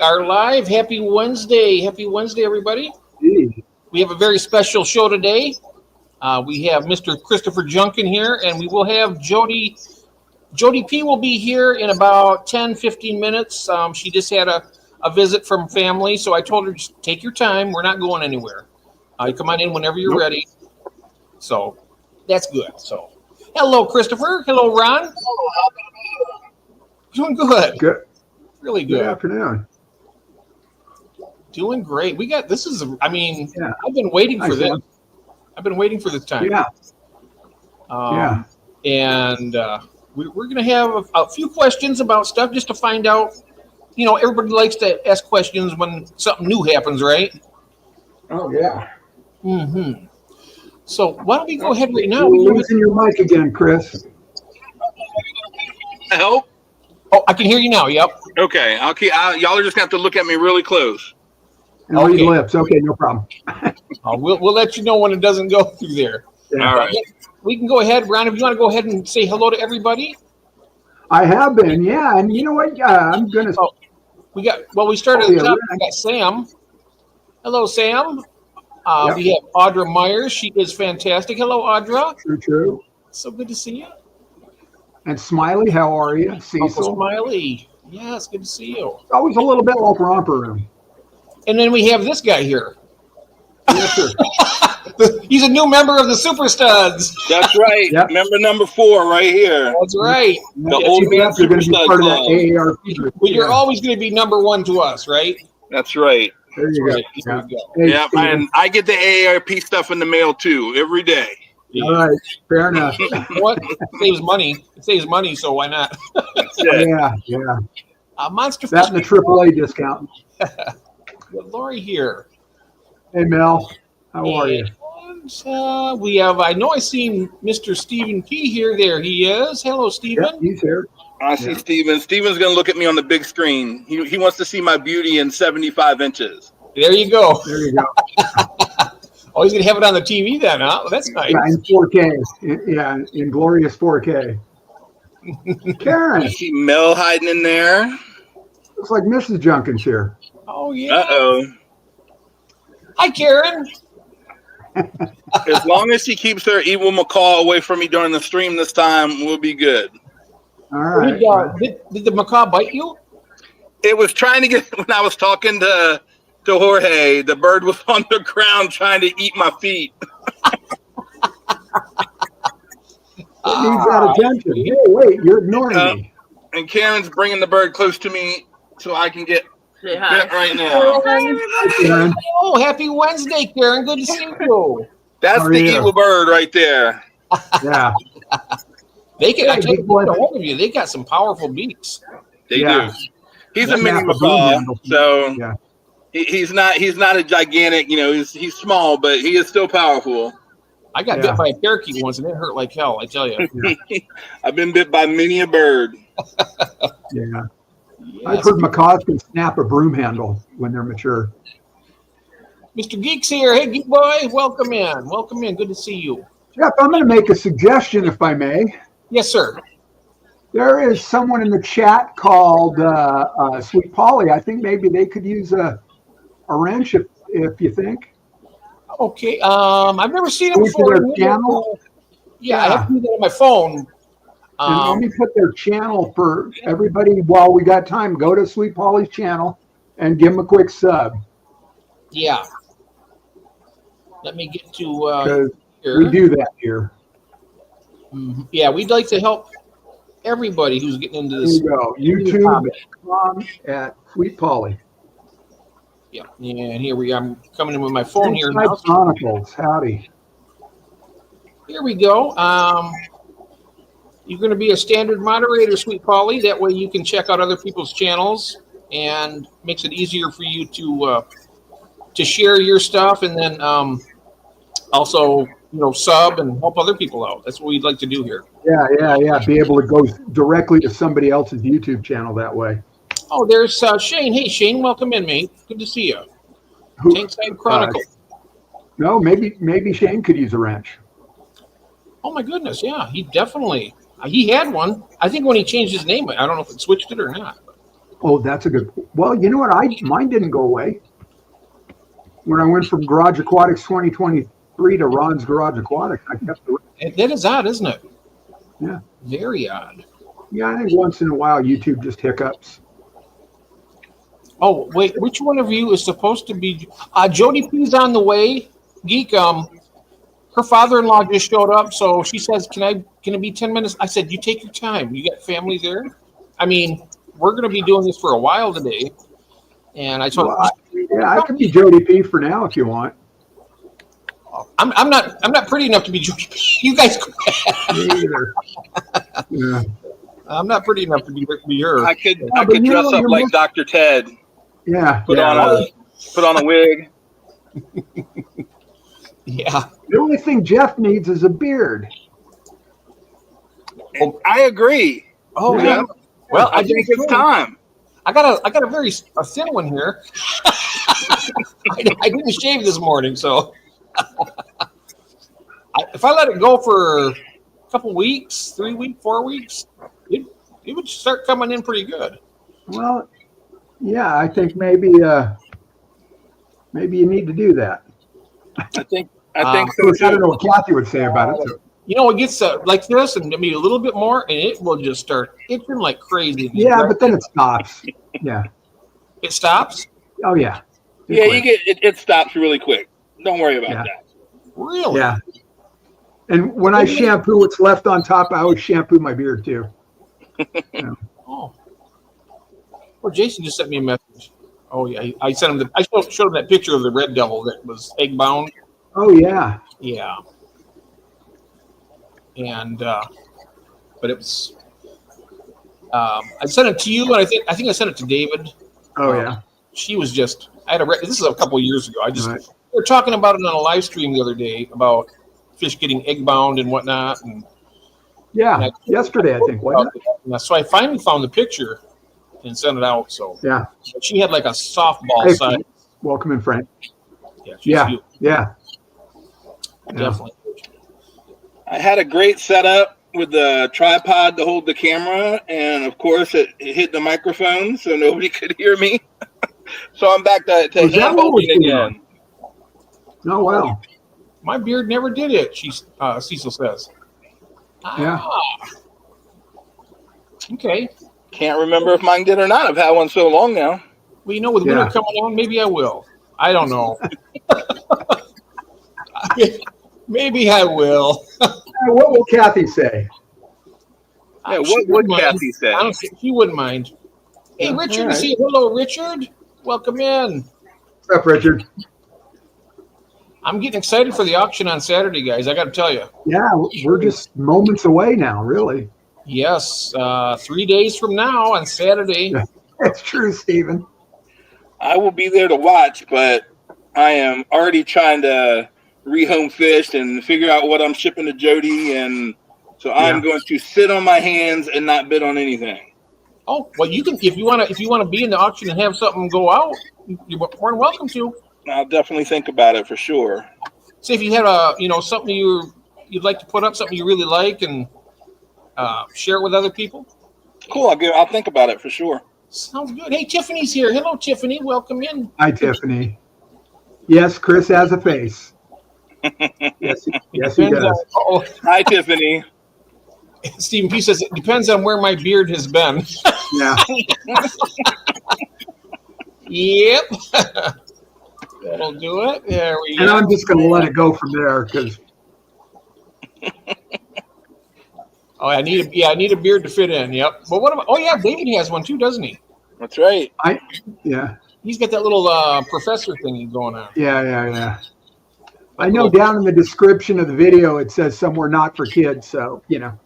are live. Happy Wednesday. Happy Wednesday, everybody. Hey. We have a very special show today. We have Mr. Christopher Junkin here, and we will have Jodi. Jodi P will be here in about 10, 15 minutes. She just had a visit from family, so I told her, just take your time. We're not going anywhere. You come on in whenever you're ready. So that's good. So hello, Christopher. Hello, Ron. Doing good. Good. Really good. Good afternoon. Doing great. We got this is. I mean, Yeah. I've been waiting for this. Sam. I've been waiting for this time. Yeah. And we're going to have a few questions about stuff just to find out. You know, everybody likes to ask questions when something new happens, right? Oh yeah. Mm-hmm. So why don't we go ahead right now? You're losing your mic again, Chris. Help? Oh, I can hear you now. Yep. Okay. I'll keep. Y'all are just gonna have to look at me really close. And read lips. Okay, no problem. We'll let you know when it doesn't go through there. Yeah. All right. We can go ahead, Ron. If you want to go ahead and say hello to everybody. I have been, yeah. And you know what? I'm gonna. We started at the top. We got Sam. Hello, Sam. Yep. We have Audra Myers. She is fantastic. Hello, Audra. True. So good to see you. And Smiley, how are you? Cecil. Uncle Smiley. Yes, good to see you. Always a little bit like Romper Room. And then we have this guy here. Yes, sir. He's a new member of the Super Studs. That's right. Yep. Member number 4 right here. That's right. The old man You're going Super to be Stud part of that Club. AARP group. Well, you're always going to be number one to us, right? That's right. There you Right. go. There you go. Hey, Yeah, Steven. and I get the AARP stuff in the mail too every day. All right. Fair enough. You know what? It saves money. It saves money, so why not? Yeah. Monster That and the Fish. AAA discount. With Lori here. Hey, Mel. How are you? And, we have, I know I seen Mr. Stephen P. here. There he is. Hello, Stephen. Yep, he's here. I see Steven. Steven's gonna look at me on the big screen. He wants to see my beauty in 75 inches. There you go. There you go. Oh, he's going to have it on the TV then, huh? Well, that's nice. Yeah, in 4K. Yeah, in glorious 4K. I Karen. see Mel hiding in there. Looks like Mrs. Junkin's here. Oh, yeah. Uh-oh. Hi, Karen. As long as she keeps her evil macaw away from me during the stream this time, we'll be good. All right. Did the macaw bite you? It was trying to get, when I was talking to Jorge, the bird was on the ground trying to eat my feet. It needs that attention. Hey, wait, you're ignoring me. And Karen's bringing the bird close to me so I can get Say hi. bit right now. Karen. Oh, happy Wednesday, Karen. Good to see you. That's How are the you? evil bird right there. Yeah. They can, I Hey, tell you, big boy. get a hold of you. They got some powerful beaks. They Yeah. do. He's That's a mini half a macaw, broom so Yeah. he's not a gigantic. He's small, but he is still powerful. I got bit by a parakeet once, and it hurt like hell, I tell you. I've been bit by many a bird. Yeah. Yes. I've heard macaws can snap a broom handle when they're mature. Mr. Geek's here. Hey, Geek Boy, welcome in. Welcome in. Good to see you. Jeff, I'm going to make a suggestion, if I may. Yes, sir. There is someone in the chat called Sweet Polly. I think maybe they could use a wrench if you think. Okay. I've never seen him Go to before. their channel. Yeah, I have to do that on my phone. And let me put their channel for everybody while we got time. Go to Sweet Polly's channel and give them a quick sub. Yeah. Let me get to Because here. we do that here. Mhm. Yeah, we'd like to help everybody who's getting into There this. you go. YouTube.com at Sweet Polly. Yeah, and here we are. I'm coming in with my phone here now. Inside Chronicles. Howdy. Here we go. You're going to be a standard moderator, Sweet Polly. That way you can check out other people's channels and makes it easier for you to share your stuff, and then also sub and help other people out. That's what we'd like to do here. Yeah. Be able to go directly to somebody else's YouTube channel that way. Oh, there's Shane. Hey, Shane, welcome in, mate. Good to see you. Tankside Chronicle. No, maybe Shane could use a wrench. Oh my goodness, yeah, he definitely. He had one. I think when he changed his name, I don't know if it switched it or not. Oh, that's a good. Well, you know what? Mine didn't go away. When I went from Garage Aquatics 2023 to Ron's Garage Aquatic, I kept the. That is odd, isn't it? Yeah. Very odd. Yeah, I think once in a while YouTube just hiccups. Oh, wait, which one of you is supposed to be Jodi P's on the way? Geek, her father-in-law just showed up, so she says, Can it be 10 minutes? I said, you take your time. You got family there? I mean, we're gonna be doing this for a while today. And I told I can be Jodi P for now if you want. I'm not pretty enough to be Jodi P. You guys go ahead. Me either. Yeah. I'm not pretty enough to be her. I could dress up like Dr. Ted. Yeah. Put on a wig. Yeah. The only thing Jeff needs is a beard. I agree. Oh yeah. Well, I think it's time. I got a very thin one here. I didn't shave this morning, so if I let it go for a couple weeks, 3 weeks, 4 weeks, it would start coming in pretty good. Well, yeah, I think maybe you need to do that. I think Of so course, I too. don't know what Kathy would say about it. So. You know, it gets like this and maybe a little bit more, and it will just start itching like crazy. Yeah, but then it stops. Yeah. It stops? Oh, yeah. Yeah, it stops really quick. Don't worry about that. Really? Yeah. And when I shampoo what's left on top, I always shampoo my beard too. Yeah. Oh. Well, Jason just sent me a message. Oh yeah, I sent him I showed him that picture of the red devil that was egg bound. Oh yeah. Yeah. And but it was I sent it to you, and I think I sent it to David. Oh yeah. She was just this is a couple of years ago. Right. We were talking about it on a live stream the other day about fish getting egg bound and whatnot, and yeah, yesterday I think, wasn't it? So I finally found the picture and sent it out. So yeah, she had like a softball size. Welcome in, Frank. Yeah, Yeah. Definitely. I had a great setup with the tripod to hold the camera, and of course it hit the microphone, so nobody could hear me. So I'm back to hand holding again. Oh wow. My beard never did it. Cecil says. Yeah. Okay. Can't remember if mine did or not. I've had one so long now. Well, you know, with winter coming on, maybe I will. I don't know. Maybe I will. What will Kathy say? Yeah, what would Kathy say? Honestly, she wouldn't mind. Hey, Richard, say hello, Richard. Welcome in. What's up, Richard? I'm getting excited for the auction on Saturday, guys. I got to tell you. Yeah, we're just moments away now, really. Yes, 3 days from now on Saturday. That's true, Stephen. I will be there to watch, but I am already trying to rehome fish and figure out what I'm shipping to Jodi, and so I'm going to sit on my hands and not bid on anything. Oh, well, you can if you want to be in the auction and have something go out, you're more than welcome to. I'll definitely think about it for sure. Say if you had something you'd like to put up, something you really like, and share it with other people. Cool. I'll think about it for sure. Sounds good. Hey, Tiffany's here. Hello, Tiffany. Welcome in. Hi, Tiffany. Yes, Chris has a face. Yes, he does. Hi, Tiffany. Stephen P says it depends on where my beard has been. Yeah. Yep. That'll do it. There we go. And I'm just going to let it go from there because. Oh, I need a beard to fit in. Yep. But what about? Oh yeah, David has one too, doesn't he? That's right. He's got that little professor thingy going on. Yeah. I know down in the description of the video it says somewhere not for kids, so you know.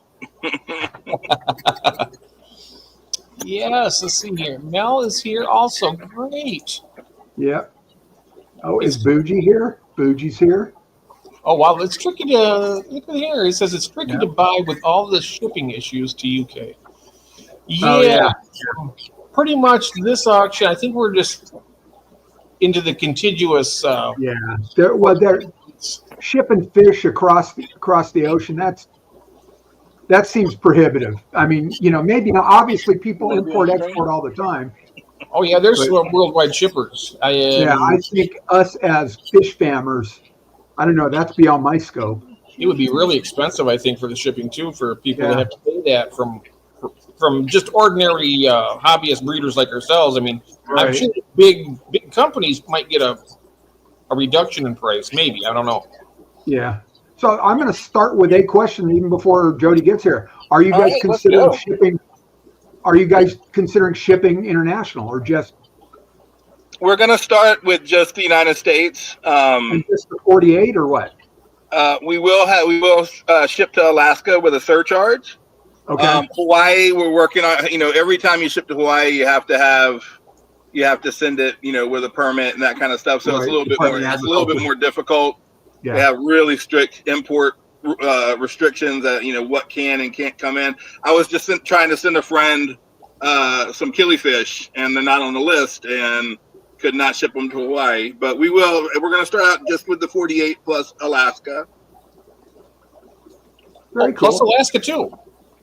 Yes, let's see here. Mel is here also. Great. Yep. Oh, is Bougie here? Bougie's here. Oh wow, it's tricky to look at here. It says it's tricky to buy with all the shipping issues to UK. Yeah. Pretty much this auction. I think we're just into the contiguous. They're shipping fish across the ocean. That's that seems prohibitive. I mean, maybe now obviously people import export all the time. Oh yeah, there's But- worldwide shippers. Yeah, I think us as fish farmers, I don't know, that's beyond my scope. It would be really expensive, I think, for the shipping too, for people Yeah. to have to pay that from just ordinary hobbyist breeders like ourselves. I mean, I'm Right. sure big companies might get a reduction in price. Maybe, I don't know. Yeah. So I'm going to start with a question even before Jodi gets here. Are you All guys right, let's considering go. shipping? Are you guys considering shipping international or just We're going to start with just the United States. just the 48 or what? We will ship to Alaska with a surcharge. Okay. Hawaii, we're working on. Every time you ship to Hawaii, you have to send it, with a permit and that kind of stuff. So Right. it's a little bit more. It's a little bit more difficult. Yeah. They have really strict import restrictions that what can and can't come in. I was just trying to send a friend some killifish, and they're not on the list, and could not ship them to Hawaii. But we will. We're going to start out just with the 48 plus Alaska. Very Plus cool. Alaska too.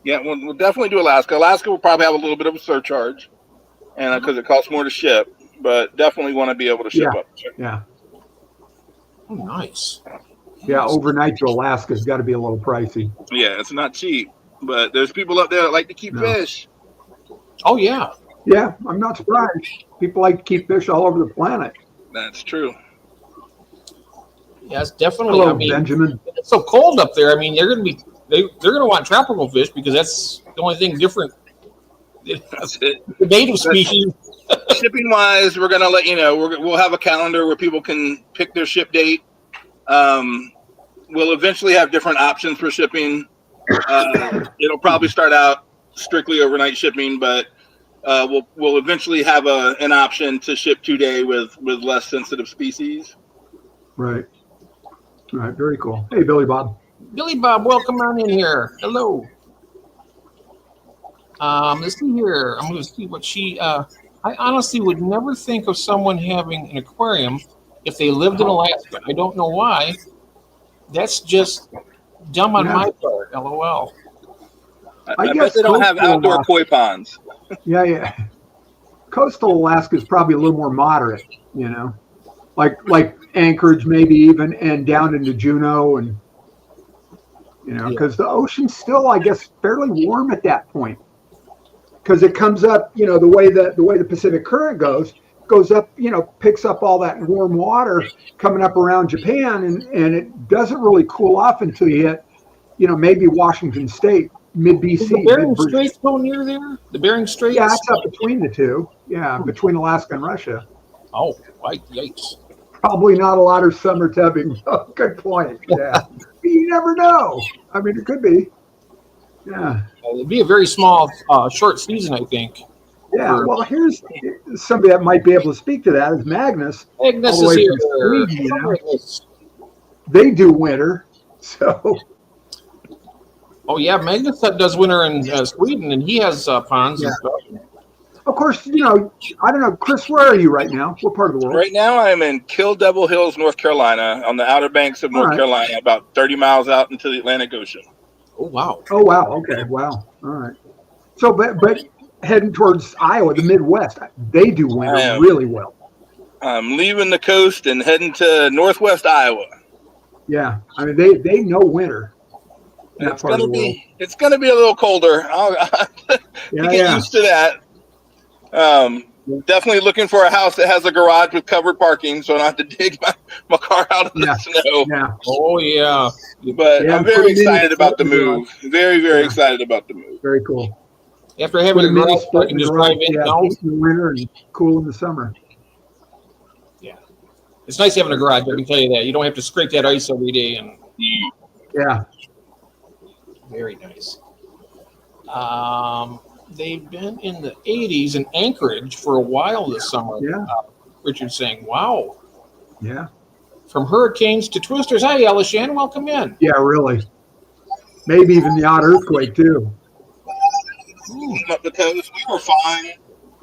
Yeah, we'll definitely do Alaska. Alaska will probably have a little bit of a surcharge, and because it costs more to ship, but definitely want to be able to ship up there. Yeah. Oh, nice. Yeah. Overnight to Alaska has got to be a little pricey. Yeah, it's not cheap, but there's people up there that like to keep fish. Oh yeah. Yeah. I'm not surprised. People like to keep fish all over the planet. That's true. Yes, definitely. Hello, I mean, Benjamin. it's so cold up there. I mean, they're gonna want tropical fish because that's the only thing different. That's it. The native species. Shipping wise, we're gonna let you know. We'll have a calendar where people can pick their ship date. We'll eventually have different options for shipping. It'll probably start out strictly overnight shipping, but we'll eventually have an option to ship 2-day with less sensitive species. Right. All right. Very cool. Hey, Billy Bob. Billy Bob, welcome on in here. Hello. Let's see here. I'm going to see what she. I honestly would never think of someone having an aquarium if they lived in Alaska. I don't know why. That's just dumb on my part. LOL. I bet they don't have outdoor koi ponds. Yeah. Coastal Alaska is probably a little more moderate, like Anchorage maybe even, and down into Juneau, and because the ocean's still, I guess, fairly warm at that point, because it comes up, the way the Pacific Current goes up, picks up all that warm water coming up around Japan, and it doesn't really cool off until you hit, maybe Washington State, mid BC. Does the Bering Straits go near there? The Bering Straits? Yeah, it's up between the two. Yeah, between Alaska and Russia. Oh, yikes. Probably not a lot of summer tubbing. Oh, good point. Yeah. You never know. I mean, it could be. Yeah. It'd be a very small, short season, I think. Yeah. Well, here's somebody that might be able to speak to that is Magnus. Magnus all the is way here. from Sweden, They do winter. So. Oh, yeah. Magnus does winter in Sweden, and he has ponds and stuff. Of course, I don't know. Chris, where are you right now? What part of the world? Right now, I'm in Kill Devil Hills, North Carolina, on the outer banks of North Carolina, about 30 miles out into the Atlantic Ocean. Oh, wow. Oh, wow. Okay. Wow. All right. So, but heading towards Iowa, the Midwest, they do winter really well. I'm leaving the coast and heading to Northwest Iowa. Yeah. I mean, they know winter. It's gonna be a little colder. I'll get used to that. Definitely looking for a house that has a garage with covered parking, so I don't have to dig my car out of the snow. Yeah. Oh yeah. But I'm very excited about the move. Very, very excited about the move. Very cool. After having a garage, I can just drive in now. In the winter and cool in the summer. Yeah. It's nice having a garage, I can tell you that. You don't have to scrape that ice every day, and yeah. Very nice. They've been in the 80s in Anchorage for a while this summer. Yeah. Richard's saying, wow. Yeah. From hurricanes to twisters. Hi, Elishan. Welcome in. Yeah, really. Maybe even the odd earthquake, too. Up the coast, we were fine.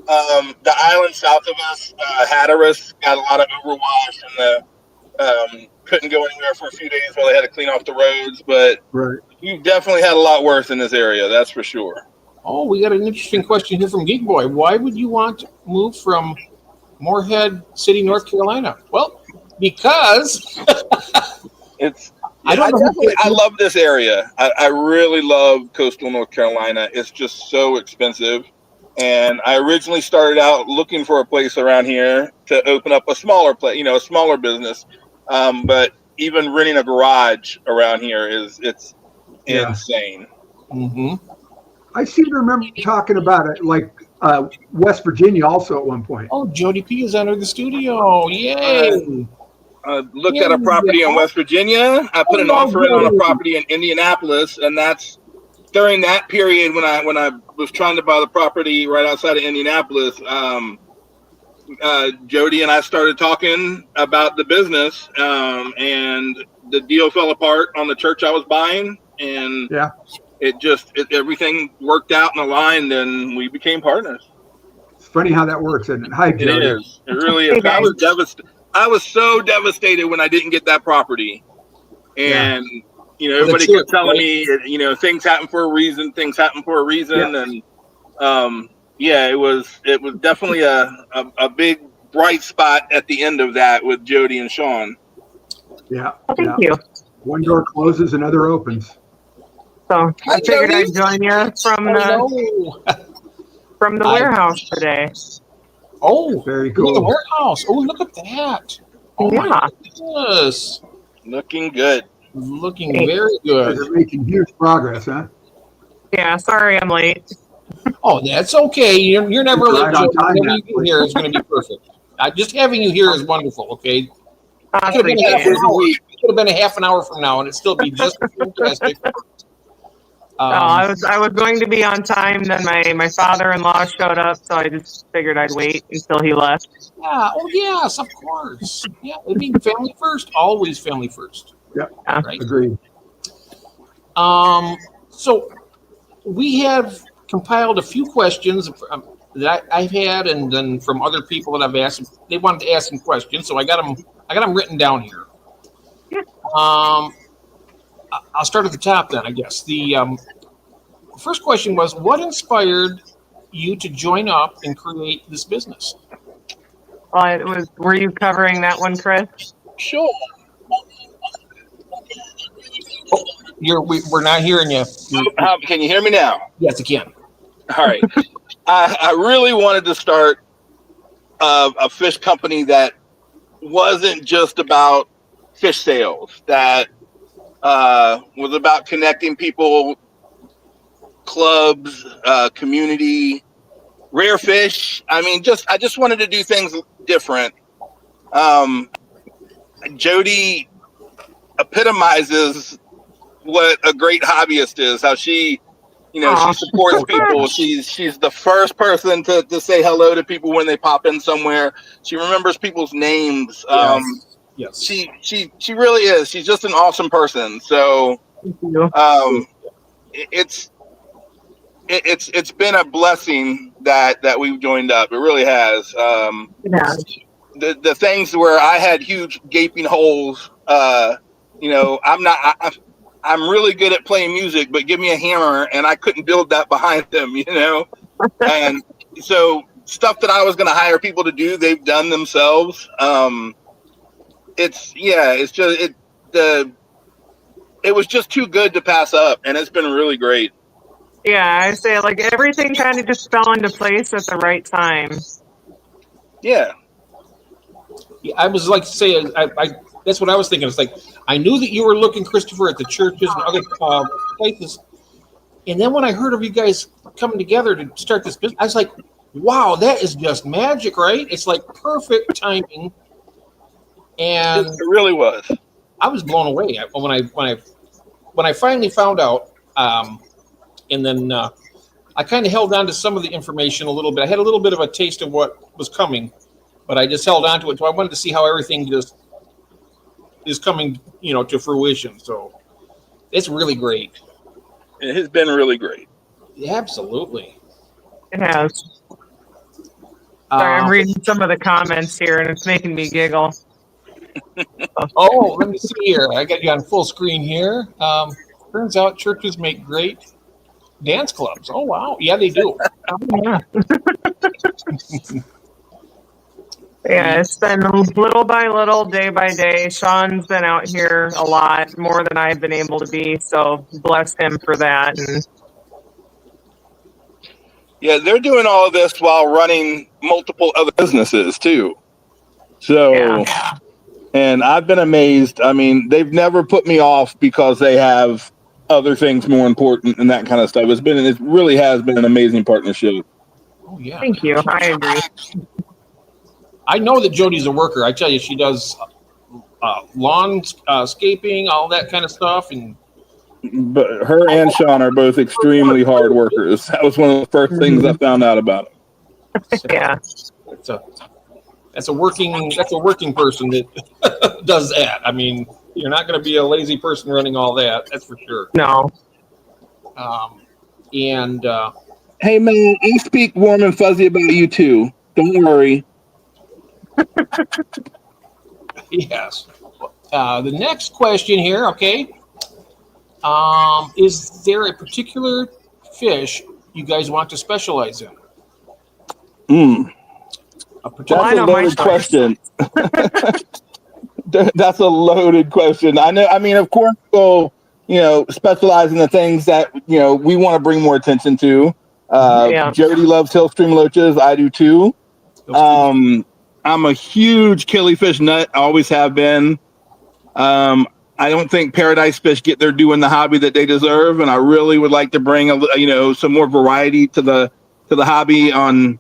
The island south of us, Hatteras, got a lot of overwash, and Couldn't go anywhere for a few days while they had to clean off the roads. But Right. you've definitely had a lot worse in this area, that's for sure. Oh, we got an interesting question here from Geek Boy. Why would you want to move from Moorhead City, North Carolina? Well, because I love this area. I really love coastal North Carolina. It's just so expensive. And I originally started out looking for a place around here to open up a smaller place, a smaller business. But even renting a garage around here it's insane. Mm-hmm. I seem to remember talking about it, like West Virginia also at one point. Oh, Jodi P is under the studio. Yay! Looked at a property in West Virginia. I put an offer in on a property in Indianapolis, and that's during that period when I was trying to buy the property right outside of Indianapolis. Jodi and I started talking about the business, and the deal fell apart on the church I was buying, and everything worked out and aligned, and we became partners. It's funny how that works, isn't it? Hi, Jodi. It is. It really is. I was so devastated when I didn't get that property, and everybody kept telling me, things happen for a reason. Things happen for a reason, and it was definitely a big bright spot at the end of that with Jodi and Sean. Yeah. Thank you. One door closes, another opens. So I figured I'd join you from the warehouse today. Oh, very cool. The warehouse. Oh, look at that. Oh, my goodness. Looking good. Looking very good. They're making huge progress, huh? Yeah, sorry I'm late. Oh, that's okay. You're never late. Right on time, Whatever you do here is going to be perfect. Just having you here is wonderful, okay? It could have been a half an hour from now, and it'd still be just fantastic. I was going to be on time, then my father-in-law showed up, so I just figured I'd wait until he left. Yeah. Oh, yes, of course. Yeah, I mean, family first. Always family first. Yep. Right? Agreed. So we have compiled a few questions that I've had, and then from other people that I've asked. They wanted to ask some questions, so I got them written down here. Yeah. I'll start at the top then, I guess. The first question was, what inspired you to join up and create this business? Well, were you covering that one, Chris? Sure. Oh, we're not hearing you. Can you hear me now? Yes, I can. All right. I really wanted to start a fish company that wasn't just about fish sales, that was about connecting people, clubs, community, rare fish. I mean, I just wanted to do things different. Jodi epitomizes what a great hobbyist is, how she she supports people. She's the first person to say hello to people when they pop in somewhere. She remembers people's names. Yes. She really is. She's just an awesome person. So it's been a blessing that we've joined up. It really has. The things where I had huge gaping holes, I'm really good at playing music, but give me a hammer and I couldn't build that behind them, And so stuff that I was going to hire people to do, they've done themselves. It was just too good to pass up, and it's been really great. Yeah, I say everything kind of just fell into place at the right time. Yeah. I was saying, that's what I was thinking. It's like, I knew that you were looking, Christopher, at the churches and other places. And then when I heard of you guys coming together to start this business, I was like, wow, that is just magic, right? It's like perfect timing. And it really was. I was blown away when I finally found out. And then I kind of held on to some of the information a little bit. I had a little bit of a taste of what was coming, but I just held on to it. So I wanted to see how everything just is coming, to fruition. So it's really great. It has been really great. Yeah, absolutely. It has. Sorry, I'm reading some of the comments here, and it's making me giggle. Oh, let me see here. I got you on full screen here. Turns out churches make great dance clubs. Oh, wow. Yeah, they do. Yeah. Yeah, it's been little by little, day by day. Sean's been out here a lot more than I've been able to be, so bless him for that. And Yeah, they're doing all of this while running multiple other businesses too. So, yeah. and I've been amazed. I mean, they've never put me off because they have other things more important and that kind of stuff. It really has been an amazing partnership. Oh, yeah. Thank you. I agree. I know that Jody's a worker. I tell you, she does lawnscaping, all that kind of stuff. And But her and Sean are both extremely hard workers. That was one of the first things I found out about them. Yeah. That's a working person that does that. I mean, you're not going to be a lazy person running all that. That's for sure. No. Hey man, I speak warm and fuzzy about you too. Don't worry. Yes. The next question here, okay. Is there a particular fish you guys want to specialize in? That's a loaded question. That's a loaded question. I know. I mean, of course, we'll specialize in the things that we want to bring more attention to. Jodi loves hillstream loaches. I do too. I'm a huge killifish nut. I always have been. I don't think paradise fish get their due in the hobby that they deserve, and I really would like to bring some more variety to the hobby in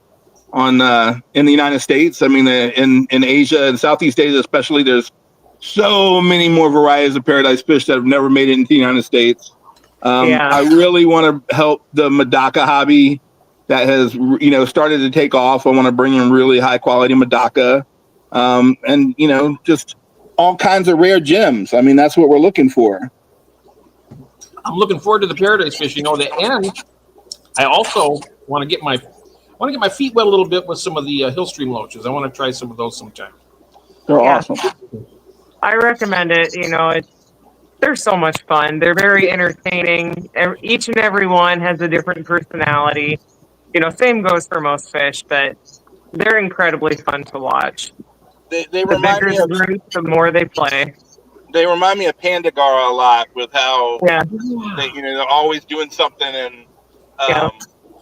the United States. I mean, in Asia and Southeast Asia especially, there's so many more varieties of paradise fish that have never made it into the United States. I really want to help the Medaka hobby that has started to take off. I want to bring in really high quality Medaka, and just all kinds of rare gems. I mean, that's what we're looking for. I'm looking forward to the paradise fish. And I also want to get my feet wet a little bit with some of the hillstream loaches. I want to try some of those sometime. They're awesome. I recommend it. They're so much fun. They're very entertaining. Each and every one has a different personality. Same goes for most fish, but they're incredibly fun to watch. They the remind bigger me the group, the more they play. They remind me of Pandagara a lot with how they're always doing something and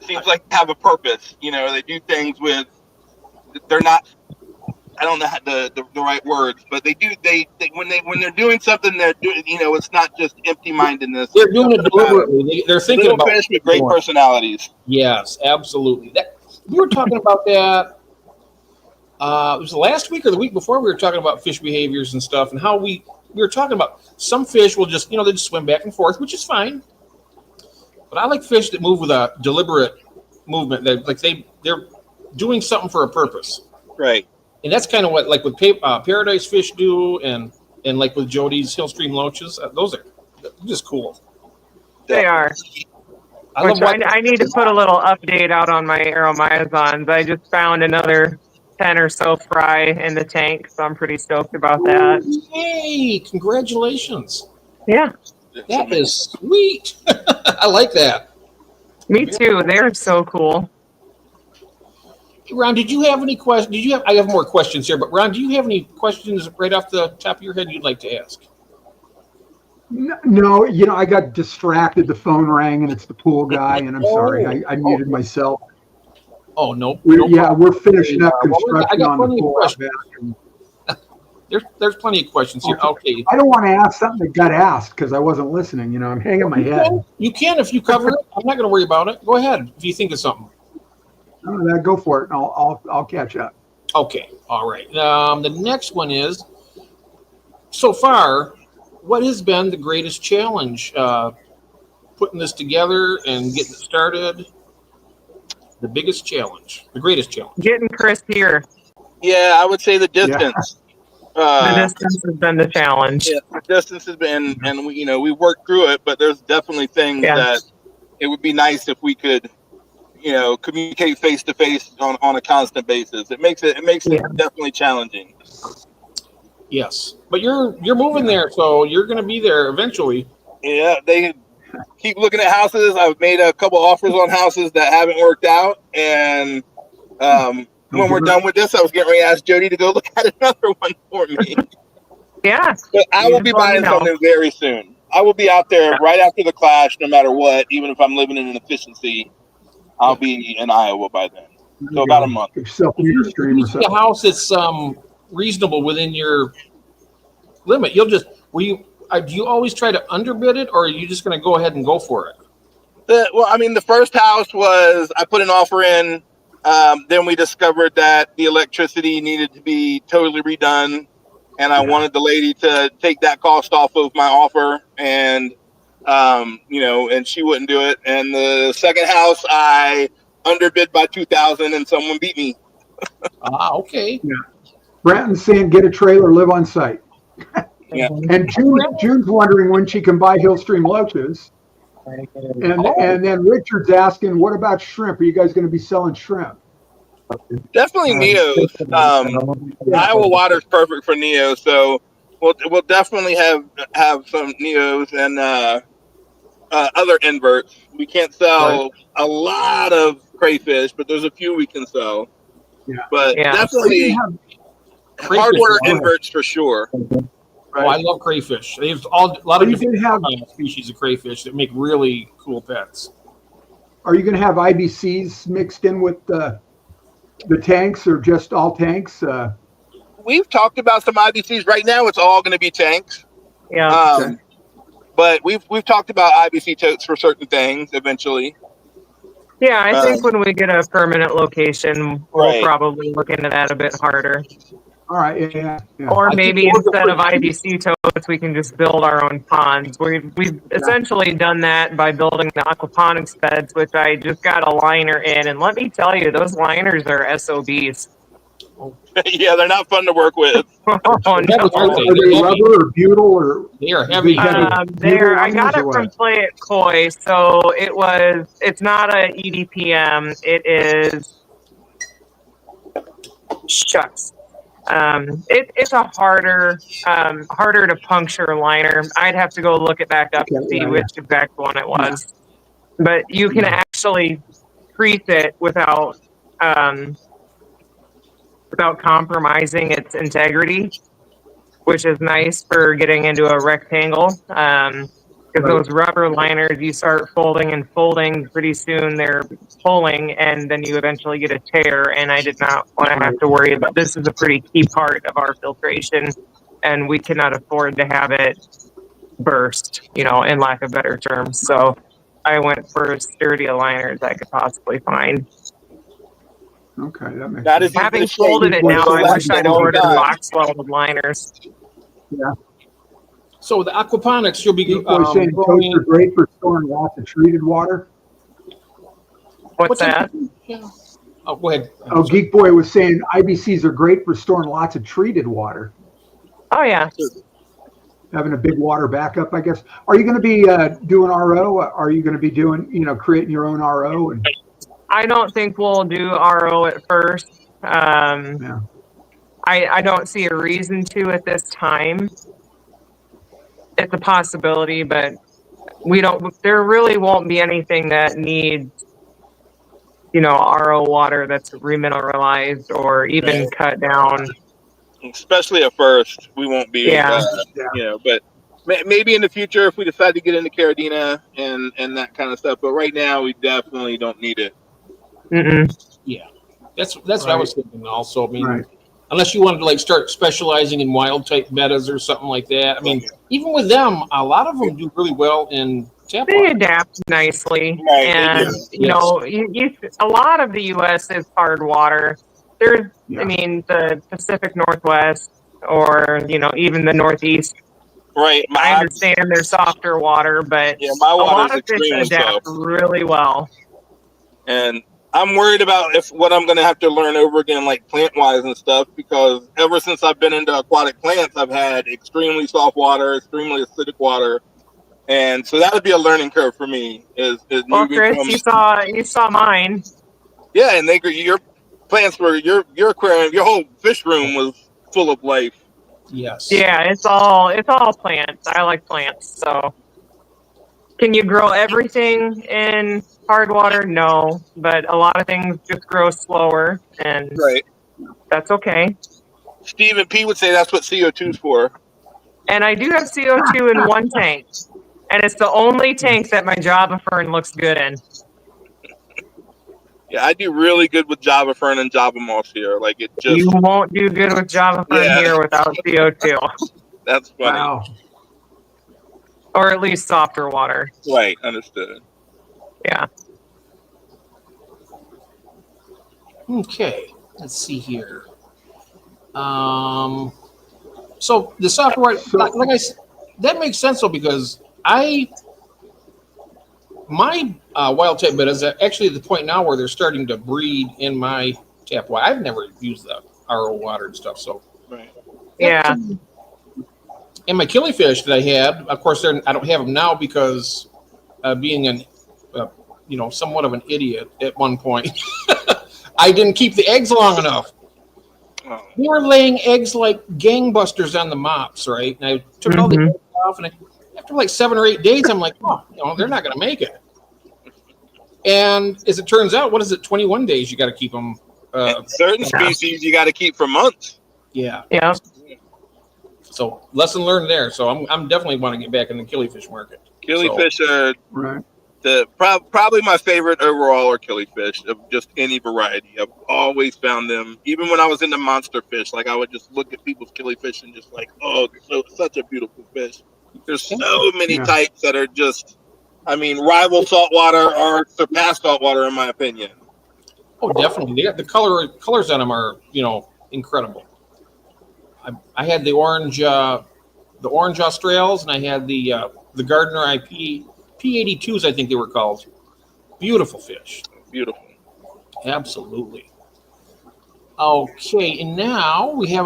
seems like they have a purpose. They do things with. They're not. I don't know the right words, but they do. They when they're doing something, they're doing. It's not just empty-mindedness. They're doing it deliberately. They're thinking little about fish with great personalities. Yes, absolutely. We were talking about that. It was last week or the week before. We were talking about fish behaviors and stuff, and how we were talking about some fish will just they just swim back and forth, which is fine. But I like fish that move with a deliberate movement. They're doing something for a purpose. Right. And that's kind of what with paradise fish do, and like with Jodi's hillstream loaches. Those are just cool. They are. I need to put a little update out on my Aromyazons. I just found another 10 or so fry in the tank, so I'm pretty stoked about that. Yay! Congratulations. Yeah. That is sweet. I like that. Me too. They're so cool. Ron, did you have any questions? I have more questions here, but Ron, do you have any questions right off the top of your head you'd like to ask? No, I got distracted. The phone rang, and it's the pool guy, and I'm sorry, I muted myself. Oh, no. We're finishing up construction on the pool. There's plenty of questions here. Okay. I don't want to ask something that got asked because I wasn't listening. I'm hanging my head. You can if you cover it. I'm not going to worry about it. Go ahead if you think of something. Go for it, and I'll catch up. Okay. All right. The next one is, so far, what has been the greatest challenge putting this together and getting it started? The biggest challenge, the greatest challenge. Getting Chris here. Yeah, I would say the distance. The distance has been the challenge. Yeah, the distance has been, and we worked through it, but there's definitely things that it would be nice if we could, communicate face to face on a constant basis. It makes it definitely challenging. Yes, but you're moving there, so you're going to be there eventually. Yeah, they keep looking at houses. I've made a couple offers on houses that haven't worked out, and when we're done with this, I was getting ready to ask Jodi to go look at another one for me. Yeah. But I will be buying something very soon. I will be out there right after the clash, no matter what. Even if I'm living in an efficiency, I'll be in Iowa by then. So about a month. Get yourself an Airstream or something. A house that's reasonable within your limit. Do you always try to underbid it, or are you just going to go ahead and go for it? Well, I mean, the first house was I put an offer in. Then we discovered that the electricity needed to be totally redone, and I wanted the lady to take that cost off of my offer, and and she wouldn't do it. And the second house, I underbid by $2,000, and someone beat me. Okay. Yeah. Brenton's saying get a trailer, live on site. Yeah. And June's wondering when she can buy Hillstream Lotus. And then Richard's asking, what about shrimp? Are you guys going to be selling shrimp? Definitely Neos. Iowa water is perfect for Neos, so we'll definitely have some Neos and other inverts. We can't sell a lot of crayfish, but there's a few we can sell. Yeah. But definitely hardwater inverts for sure. Oh, I love crayfish. There's a lot of different species of crayfish that make really cool pets. Are you going to have IBCs mixed in with the tanks, or just all tanks? We've talked about some IBCs. Right now, it's all going to be tanks. Yeah. But we've talked about IBC totes for certain things eventually. Yeah, I think when we get a permanent location, we'll probably look into that a bit harder. All right, yeah. Or maybe instead of IBC totes, we can just build our own ponds. We've essentially done that by building the aquaponics beds, which I just got a liner in. And let me tell you, those liners are SOBs. Yeah, they're not fun to work with. Oh, no. Are they rubber or butyl, or they are heavy? I got it from Play It Koi, so it's not a EDPM. It is shucks. It's a harder to puncture liner. I'd have to go look it back up to see which exact one it was. But you can actually crease it without compromising its integrity, which is nice for getting into a rectangle. Because those rubber liners, you start folding and folding, pretty soon they're pulling, and then you eventually get a tear. And I did not want to have to worry about this. Is a pretty key part of our filtration, and we cannot afford to have it burst, in lack of better terms. So I went for as sturdy a liner as I could possibly find. Okay, that makes sense. Having folded it now, I wish I'd ordered box welded liners. Yeah. So the aquaponics, you'll be saying totes are great for storing lots of treated water. What's that? Yeah. Oh, go ahead. Oh, Geek Boy was saying IBCs are great for storing lots of treated water. Oh yeah. Having a big water backup, I guess. Are you going to be doing RO? Are you going to be doing, creating your own RO? And I don't think we'll do RO at first. I don't see a reason to at this time. It's a possibility, but there really won't be anything that needs, RO water that's remineralized or even cut down. Especially at first, we won't be, but maybe in the future if we decide to get into Caradina and that kind of stuff. But right now, we definitely don't need it. Mm-mm. Yeah, that's what I was thinking. Also, I mean, unless you wanted to start specializing in wild type metas or something like that. I mean, even with them, a lot of them do really well in tap water. They adapt nicely, and a lot of the U.S. is hard water. There's, I mean, the Pacific Northwest or even the Northeast. Right. I understand they're softer water, but my a lot of fish adapt soft. really well. And I'm worried about what I'm going to have to learn over again, like plant-wise and stuff, because ever since I've been into aquatic plants, I've had extremely soft water, extremely acidic water, and so that would be a learning curve for me. Well, Chris, you saw mine. Yeah, and your plants were your aquarium, your whole fish room was full of life. Yes. Yeah, it's all plants. I like plants. So, can you grow everything in hard water? No, but a lot of things just grow slower, and Right. that's okay. Steve and P would say that's what CO2 is for. And I do have CO2 in one tank, and it's the only tank that my Java fern looks good in. Yeah, I do really good with Java fern and Java moss here. Like it just. You won't do good with Java fern Yeah. here without CO2, That's funny. Wow. or at least softer water. Right. Understood. Yeah. Okay. Let's see here. So the software, like I said, that makes sense though, because my wild type bed is actually at the point now where they're starting to breed in my tap water. I've never used the RO water and stuff, so Right. Yeah. And my killifish that I had, of course, I don't have them now because being somewhat of an idiot at one point, I didn't keep the eggs long enough. Oh. They were laying eggs like gangbusters on the mops, right? And I took all the eggs off, and after like 7 or 8 days, I'm like, they're not going to make it. And as it turns out, what is it? 21 days you got to keep them. Certain species you got to keep for months. Yeah. Yeah. So lesson learned there. So I'm definitely want to get back in the killifish market. Killifish are Right. probably my favorite overall are killifish of just any variety. I've always found them, even when I was into monster fish, like I would just look at people's killifish and just like, oh, such a beautiful fish. There's so many types that are just, rival saltwater or surpass saltwater in my opinion. Oh, definitely. They got the colors on them are, incredible. I had the orange Australs, and I had the Gardner IP P82s, I think they were called. Beautiful fish. Beautiful. Absolutely. Okay, and now we have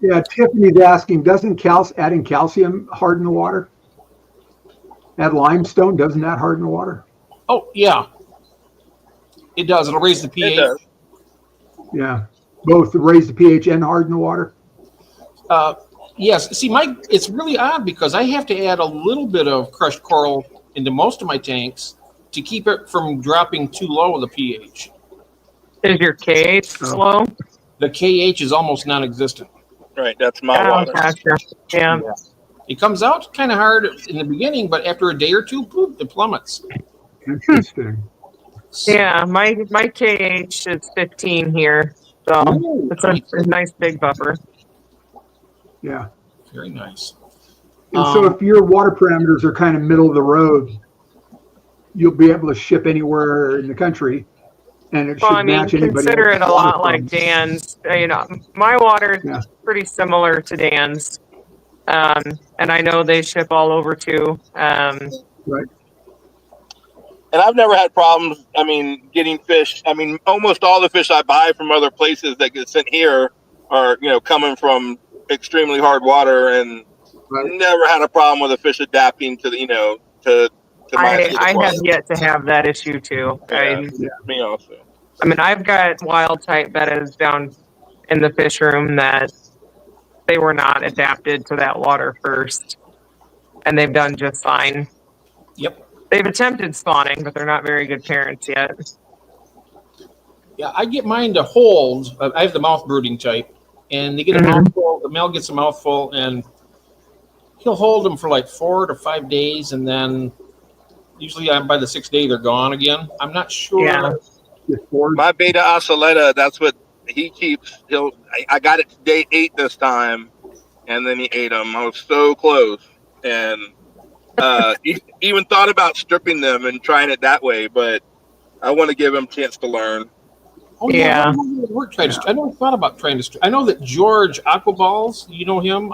Yeah, Tiffany's asking, doesn't adding calcium harden the water? Add limestone, doesn't that harden the water? Oh yeah, it does. It'll raise the pH. It does. Yeah, both raise the pH and harden the water. Yes. See, it's really odd because I have to add a little bit of crushed coral into most of my tanks to keep it from dropping too low the pH. Is your KH slow? The KH is almost non-existent. Right, that's my water. Gotcha. Yeah. It comes out kind of hard in the beginning, but after a day or two, boop, it plummets. Interesting. Yeah, my KH is 15 here, so it's a nice big buffer. Yeah. Very nice. And so if your water parameters are kind of middle of the road, you'll be able to ship anywhere in the country, and it should match anybody. Consider it a lot like Dan's. My water is pretty similar to Dan's, and I know they ship all over too. Right. And I've never had problems, getting fish. Almost all the fish I buy from other places that get sent here are, coming from extremely hard water, and never had a problem with a fish adapting to the, to my. I have yet to have that issue too. Me also. I've got wild type bettas down in the fish room that they were not adapted to that water first, and they've done just fine. Yep. They've attempted spawning, but they're not very good parents yet. Yeah, I get mine to hold. I have the mouth brooding type, and they get a mouthful. The male gets a mouthful, and he'll hold them for like 4 to 5 days, and then usually by the 6th day they're gone again. I'm not sure. Yeah. My beta oceletta, that's what he keeps. I got it to day 8 this time, and then he ate them. I was so close, and even thought about stripping them and trying it that way, but I want to give him a chance to learn. Oh yeah. I never thought about trying to strip. I know that George Aquaballs, you know him.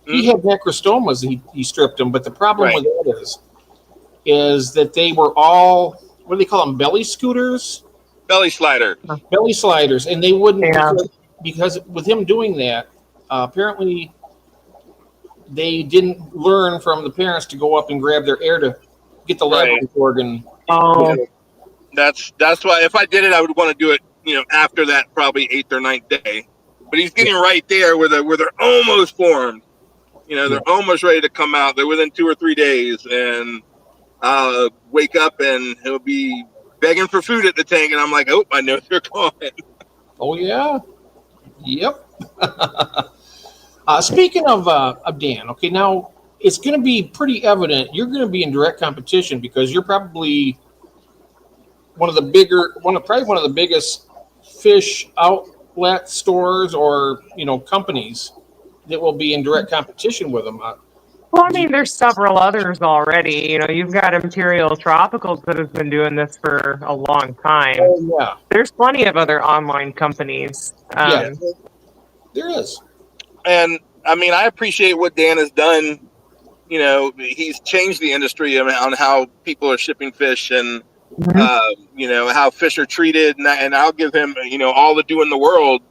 He had macrostomas. He stripped them, but the problem with that is that they were all, what do they call them? Belly scooters. Belly slider. Belly sliders, and they wouldn't because with him doing that, apparently they didn't learn from the parents to go up and grab their air to get the lateral organ. Oh, that's why if I did it, I would want to do it, after that probably 8th or 9th day. but he's getting right there where they're almost formed. They're almost ready to come out. They're within 2 or 3 days, and I'll wake up and he'll be begging for food at the tank, and I'm like, oh, I know they're coming. Oh yeah, yep. Speaking of Dan, okay, now it's going to be pretty evident you're going to be in direct competition because you're probably one of the biggest fish outlet stores or companies that will be in direct competition with them. Well, I mean, there's several others already. You've got Imperial Tropicals that has been doing this for a long time. Oh, yeah. There's plenty of other online companies. Yeah, there is. And, I mean, I appreciate what Dan has done. He's changed the industry on how people are shipping fish and, how fish are treated. And I'll give him, all the due in the world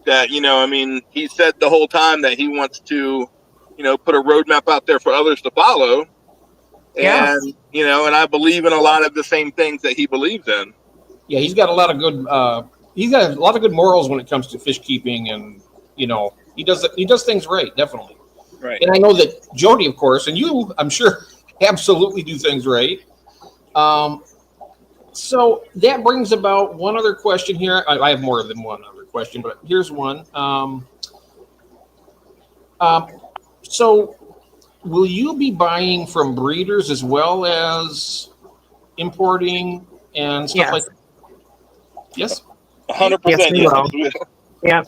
that, he said the whole time that he wants to, put a roadmap out there for others to follow. Yeah. And, and I believe in a lot of the same things that he believes in. Yeah, he's got a lot of good morals when it comes to fish keeping, and he does things right, definitely. Right. And I know that Jodi, of course, and you, I'm sure, absolutely do things right. So that brings about one other question here. I have more than one other question, but here's one. So will you be buying from breeders as well as importing and stuff like that? Yes? 100%. Yes, we will. Yeah,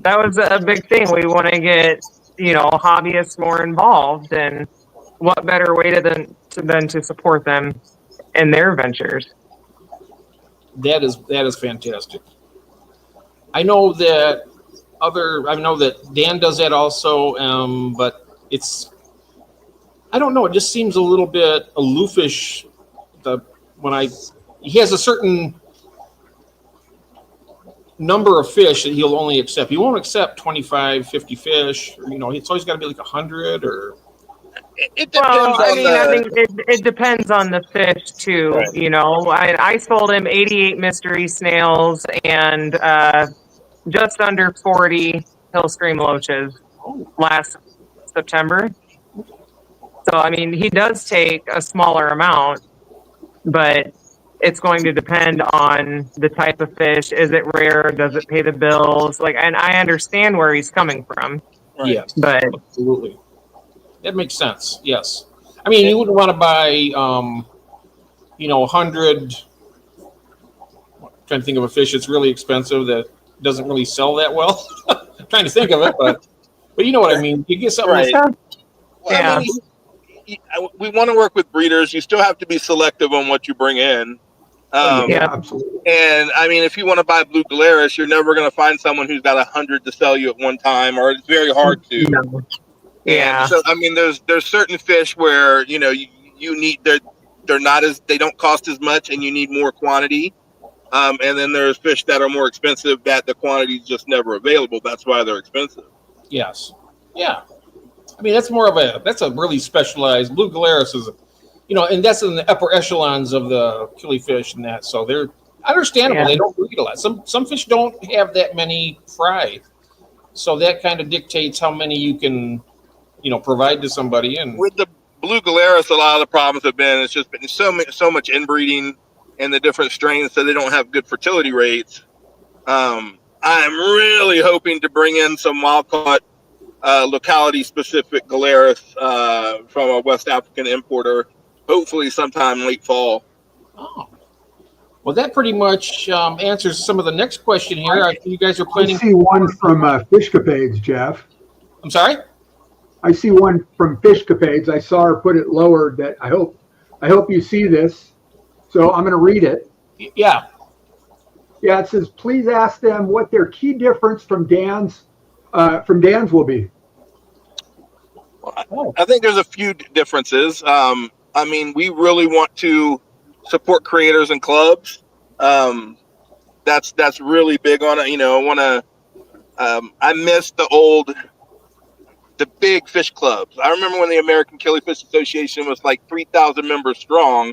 that was a big thing. We want to get, hobbyists more involved, and what better way than to support them in their ventures. That is fantastic. I know that Dan does that also, but I don't know, it just seems a little bit aloofish. He has a certain number of fish that he'll only accept. He won't accept 25, 50 fish. It's always got to be like 100 or. It depends I think it depends on the fish too. Right. I sold him 88 mystery snails and just under 40 Hillstream loaches last September. So, he does take a smaller amount, but it's going to depend on the type of fish. Is it rare? Does it pay the bills? And I understand where he's coming from. Right. Yes, but absolutely. That makes sense. Yes. You wouldn't want to buy, 100. I'm trying to think of a fish that's really expensive that doesn't really sell that well. I'm trying to think of it, but you know what I mean. You get something. Right. Yeah. We want to work with breeders. You still have to be selective on what you bring in. Absolutely. And if you want to buy blue Galaris, you're never going to find someone who's got 100 to sell you at one time, or it's very hard to. No. Yeah. And so there's certain fish where you need they don't cost as much, and you need more quantity. And then there's fish that are more expensive that the quantity is just never available. That's why they're expensive. Yes. Yeah. That's a really specialized. Blue Galaris is, and that's in the upper echelons of the killifish and that. So they're understandable. Yeah. They don't breed a lot. Some fish don't have that many fry. So that kind of dictates how many you can, provide to somebody. And with the blue Galaris, a lot of the problems have been, it's just been so much inbreeding in the different strains, so they don't have good fertility rates. I'm really hoping to bring in some wild-caught locality-specific Galaris from a West African importer, hopefully sometime late fall. Oh. Well, that pretty much answers some of the next question here. You guys are planning. I see one from Fishcapades, Jeff. I'm sorry? I see one from Fishcapades. I saw her put it lower. That I hope you see this. So I'm going to read it. Yeah. Yeah, it says, please ask them what their key difference from Dan's will be. Well, I think there's a few differences. We really want to support creators and clubs. That's really big on it. I miss the big fish clubs. I remember when the American Killifish Association was like 3,000 members strong,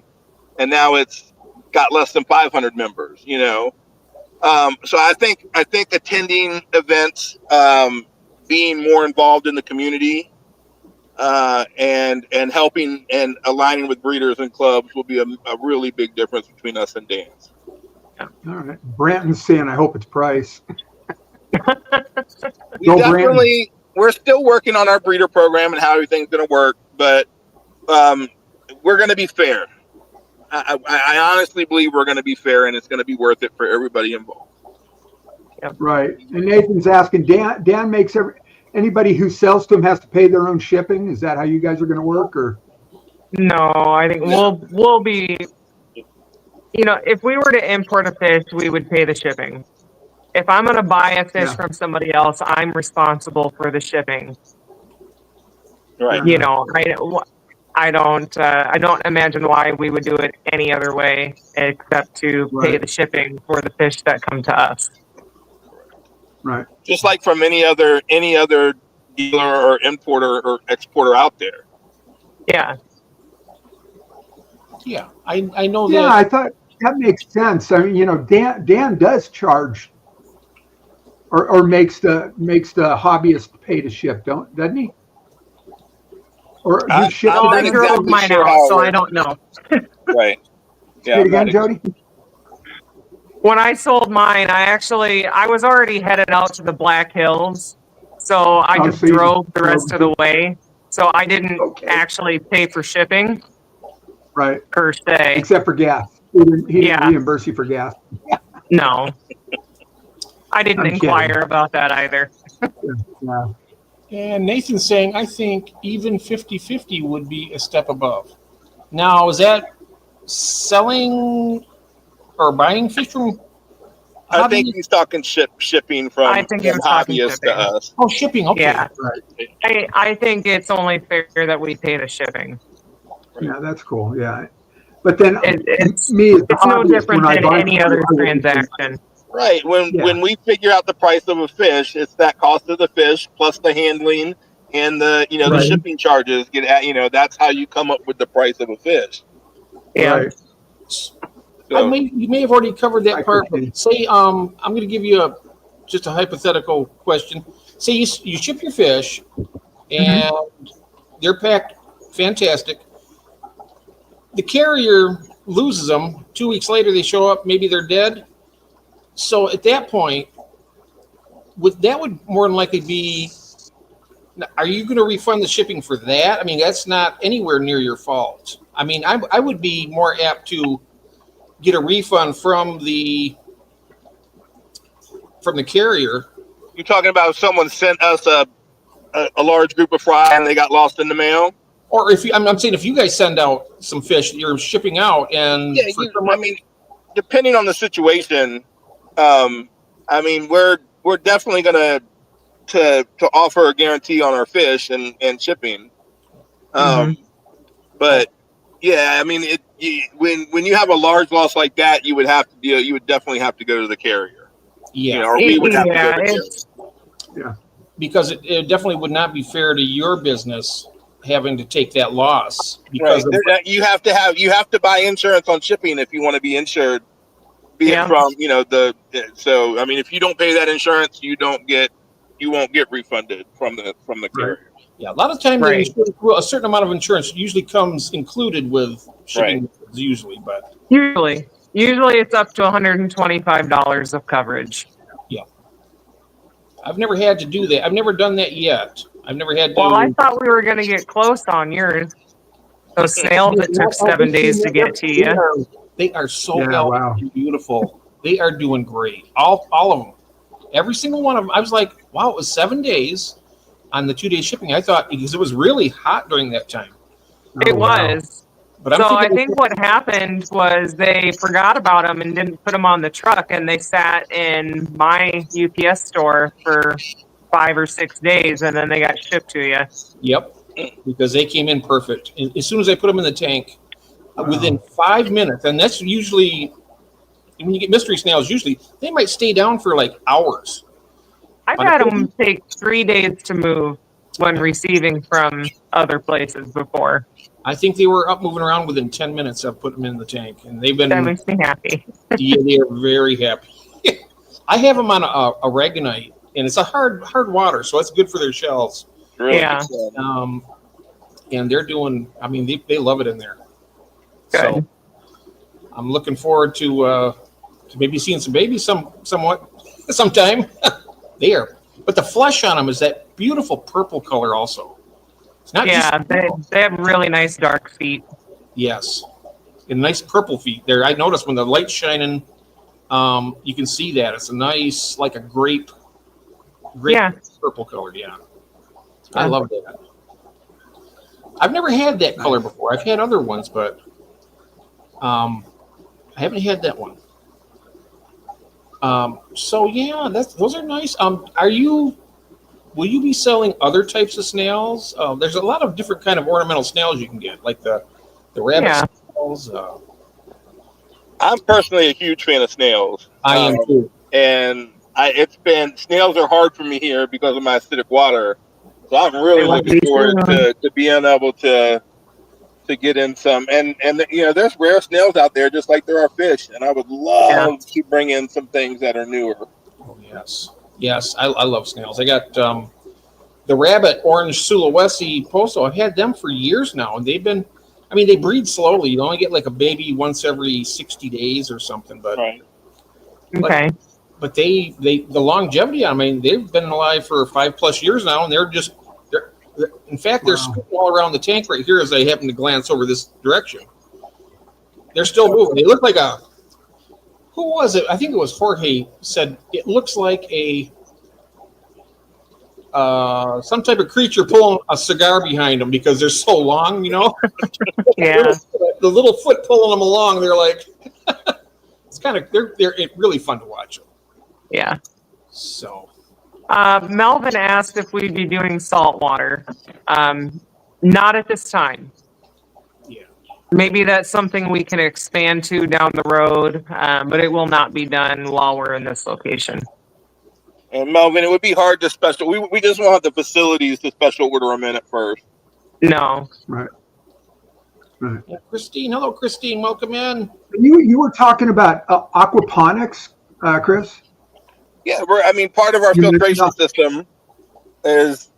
and now it's got less than 500 members, So I think attending events, being more involved in the community, and helping and aligning with breeders and clubs will be a really big difference between us and Dan's. All right. Branton's saying, I hope it's price. We're still working on our breeder program and how everything's going to work, but we're going to be fair. I honestly believe we're going to be fair, and it's going to be worth it for everybody involved. Yep. Right. And Nathan's asking, Dan makes anybody who sells to him has to pay their own shipping. Is that how you guys are going to work, or? No, I think we'll be, if we were to import a fish, we would pay the shipping. If I'm going to buy a fish from somebody else, I'm responsible for the shipping. Right. I don't imagine why we would do it any other way except to pay the shipping for the fish that come to us. Right. Just like from any other dealer or importer or exporter out there. Yeah. Yeah, I know that. Yeah, I thought that makes sense. I mean, Dan does charge or makes the hobbyist pay to ship, doesn't he? Or you ship to I them? drove mine out, so I don't know. Right. Yeah. Say it again, Jody? When I sold mine, I was already headed out to the Black Hills, so I just drove the rest of the way. So I didn't actually pay for shipping, right? Per se, except for gas. He didn't reimburse you for gas. No, I didn't inquire about that either. Yeah. And Nathan's saying, I think even 50-50 would be a step above. Now, is that selling or buying fish from? I think he's talking shipping from hobbyists to us. Oh, shipping. Okay. Yeah. Right. I think it's only fair that we pay the shipping. Yeah, that's cool. Yeah. But then it's no different than any other transaction. Right. When we figure out the price of a fish, it's that cost of the fish plus the handling and the the shipping charges. That's how you come up with the price of a fish. Yeah. Right. So, you may have already covered that part. But say, I'm going to give you just a hypothetical question. Say you ship your fish, and they're packed fantastic. The carrier loses them. 2 weeks later, they show up. Maybe they're dead. So at that point, that would more than likely be. Are you going to refund the shipping for that? I mean, that's not anywhere near your fault. I mean, I would be more apt to get a refund from the carrier. You're talking about if someone sent us a large group of fry and they got lost in the mail? Or I'm saying if you guys send out some fish that you're shipping out and depending on the situation, we're definitely going to offer a guarantee on our fish and shipping. But yeah, I mean, when you have a large loss like that, you would definitely have to go to the carrier. Yeah. Or we would have to go to the carrier. Yeah. Because it definitely would not be fair to your business having to take that loss. Because you have to buy insurance on shipping if you want to be insured. So I mean, if you don't pay that insurance, you won't get refunded from the carrier. Yeah, a lot of times a certain amount of insurance usually comes included with shipping. Usually it's up to $125 of coverage. Yeah, I've never had to do that. I've never done that yet. I've never had to. Well, I thought we were going to get close on yours. Those snails that took 7 days to get to you. They are so beautiful. They are doing great. All of them. Every single one of them. I was like, wow, it was 7 days on the 2-day shipping. I thought because it was really hot during that time. It was. But I think what happened was they forgot about them and didn't put them on the truck, and they sat in my UPS store for 5 or 6 days, and then they got shipped to you. Yep, because they came in perfect. And as soon as I put them in the tank, within 5 minutes, and that's usually when you get mystery snails. Usually they might stay down for like hours. I've had them take 3 days to move when receiving from other places before. I think they were up moving around within 10 minutes. I've put them in the tank, and they've been. That makes me happy. Yeah, they are very happy. I have them on a aragonite, and it's a hard water, so it's good for their shells. Really Yeah. good. And they're doing. I mean, they love it in there. Good. So I'm looking forward to maybe seeing some babies sometime. There, but the flesh on them is that beautiful purple color. Also, it's not Yeah, just they have really nice dark feet. yes, and nice purple feet there. I noticed when the light's shining, you can see that it's a nice, like a grape Yeah. purple color. Yeah, I love that. I've never had that color before. I've had other ones, but I haven't had that one. So yeah, those are nice. Will you be selling other types of snails? There's a lot of different kind of ornamental snails you can get, like the rabbit snails. I'm personally a huge fan of snails. I am too. And snails are hard for me here because of my acidic water. So I'm really looking forward to being able to get in some. And there's rare snails out there just like there are fish. And I would love to bring in some things that are newer. Oh, yes. I love snails. I got the rabbit orange Sulawesi Poso. I've had them for years now, and they've been. I mean, they breed slowly. You only get like a baby once every 60 days or something. But right. Okay. But the longevity. I mean, they've been alive for 5+ years now, and they're in fact, they're scooting all around the tank right here as I happen to glance over this direction. They're still moving. They look like who was it? I think it was Jorge said it looks like some type of creature pulling a cigar behind them because they're so long, Yeah. The little foot pulling them along. They're like, it's kind of they're really fun to watch them. Yeah. So. Melvin asked if we'd be doing saltwater. Not at this time. Yeah. Maybe that's something we can expand to down the road, but it will not be done while we're in this location. And Melvin, it would be hard to special. We just want the facilities to special order them in at first. No. Right. Yeah, Christine, hello, Christine. Welcome in. You were talking about aquaponics, Chris? Yeah, part of our filtration system is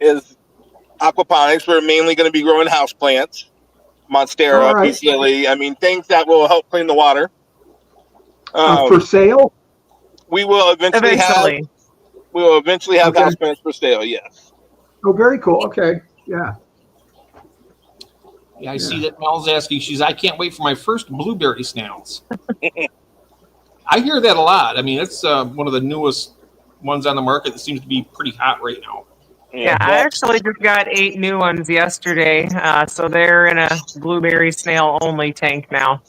aquaponics. We're mainly going to be growing houseplants, monstera, peace lily. Things that will help clean the water. For sale? We will eventually have houseplants for sale. Yes. Oh, very cool. Okay. Yeah. Yeah, I see that Mel's asking. I can't wait for my first blueberry snails. I hear that a lot. I mean, it's one of the newest ones on the market that seems to be pretty hot right now. Yeah, I actually just got 8 new ones yesterday. So they're in a blueberry snail only tank now.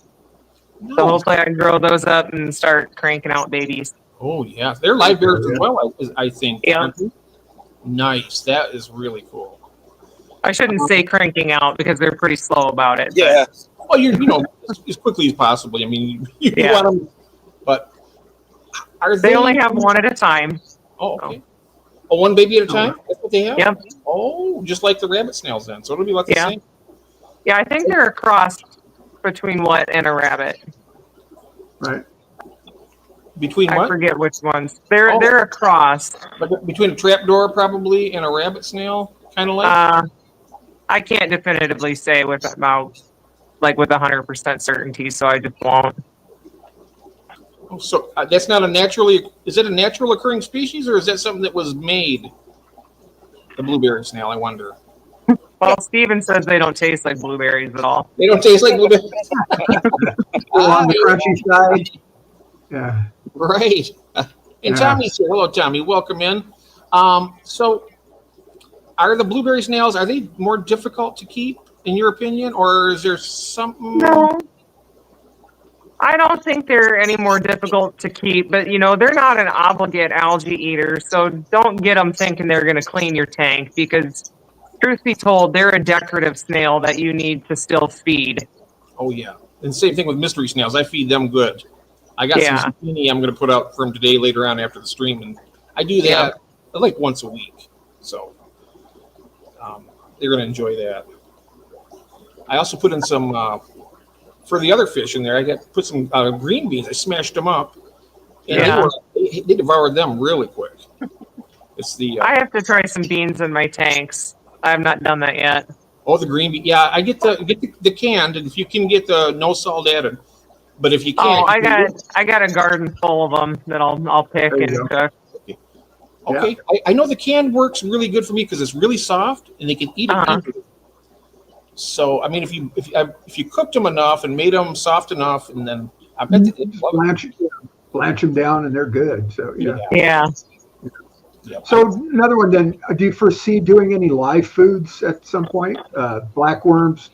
No. So hopefully I can grow those up and start cranking out babies. Oh, yeah. They're live bears as well, I think. Yeah. Nice. That is really cool. I shouldn't say cranking out because they're pretty slow about it. Yeah. Well, as quickly as possible. I mean, you want them, but they only have one at a time. Oh, okay. Oh, one baby at a time? That's what they have? Yep. Oh, just like the rabbit snails then. So it'll be like the same. Yeah, I think they're a cross between what and a rabbit. Right. Between what? I forget which ones. They're a cross. Like between a trapdoor probably and a rabbit snail, kind of like? I can't definitively say with 100% certainty, so I just won't. Oh, so that's not is it a natural occurring species or is that something that was made? The blueberry snail, I wonder. Well, Steven says they don't taste like blueberries at all. They don't taste like blueberries. On the crunchy side. Yeah. Right. And Tommy's here. Hello, Tommy. Welcome in. So are the blueberry snails, are they more difficult to keep in your opinion, or is there something? No. I don't think they're any more difficult to keep, but they're not an obligate algae eater, so don't get them thinking they're going to clean your tank because, truth be told, they're a decorative snail that you need to still feed. Oh yeah, and same thing with mystery snails. I feed them good. I got some zucchini I'm going to put out for them today later on after the stream, and I do that like once a week, so they're going to enjoy that. I also put in some. For the other fish in there, put some green beans. I smashed them up, and they devour them really quick. It's the I have to try some beans in my tanks. I have not done that yet. the green bean. Yeah, I get the canned, and if you can get the no salt added, but if you can't, I got a garden full of them that I'll pick There and you cook. okay. I know the canned works really good for me because it's really soft and they can eat it easily. So I mean, if you cooked them enough and made them soft enough, and then I bet they love it. Blanch them down, and they're good. So Yeah. So another one then, do you foresee doing any live foods at some point? Blackworms,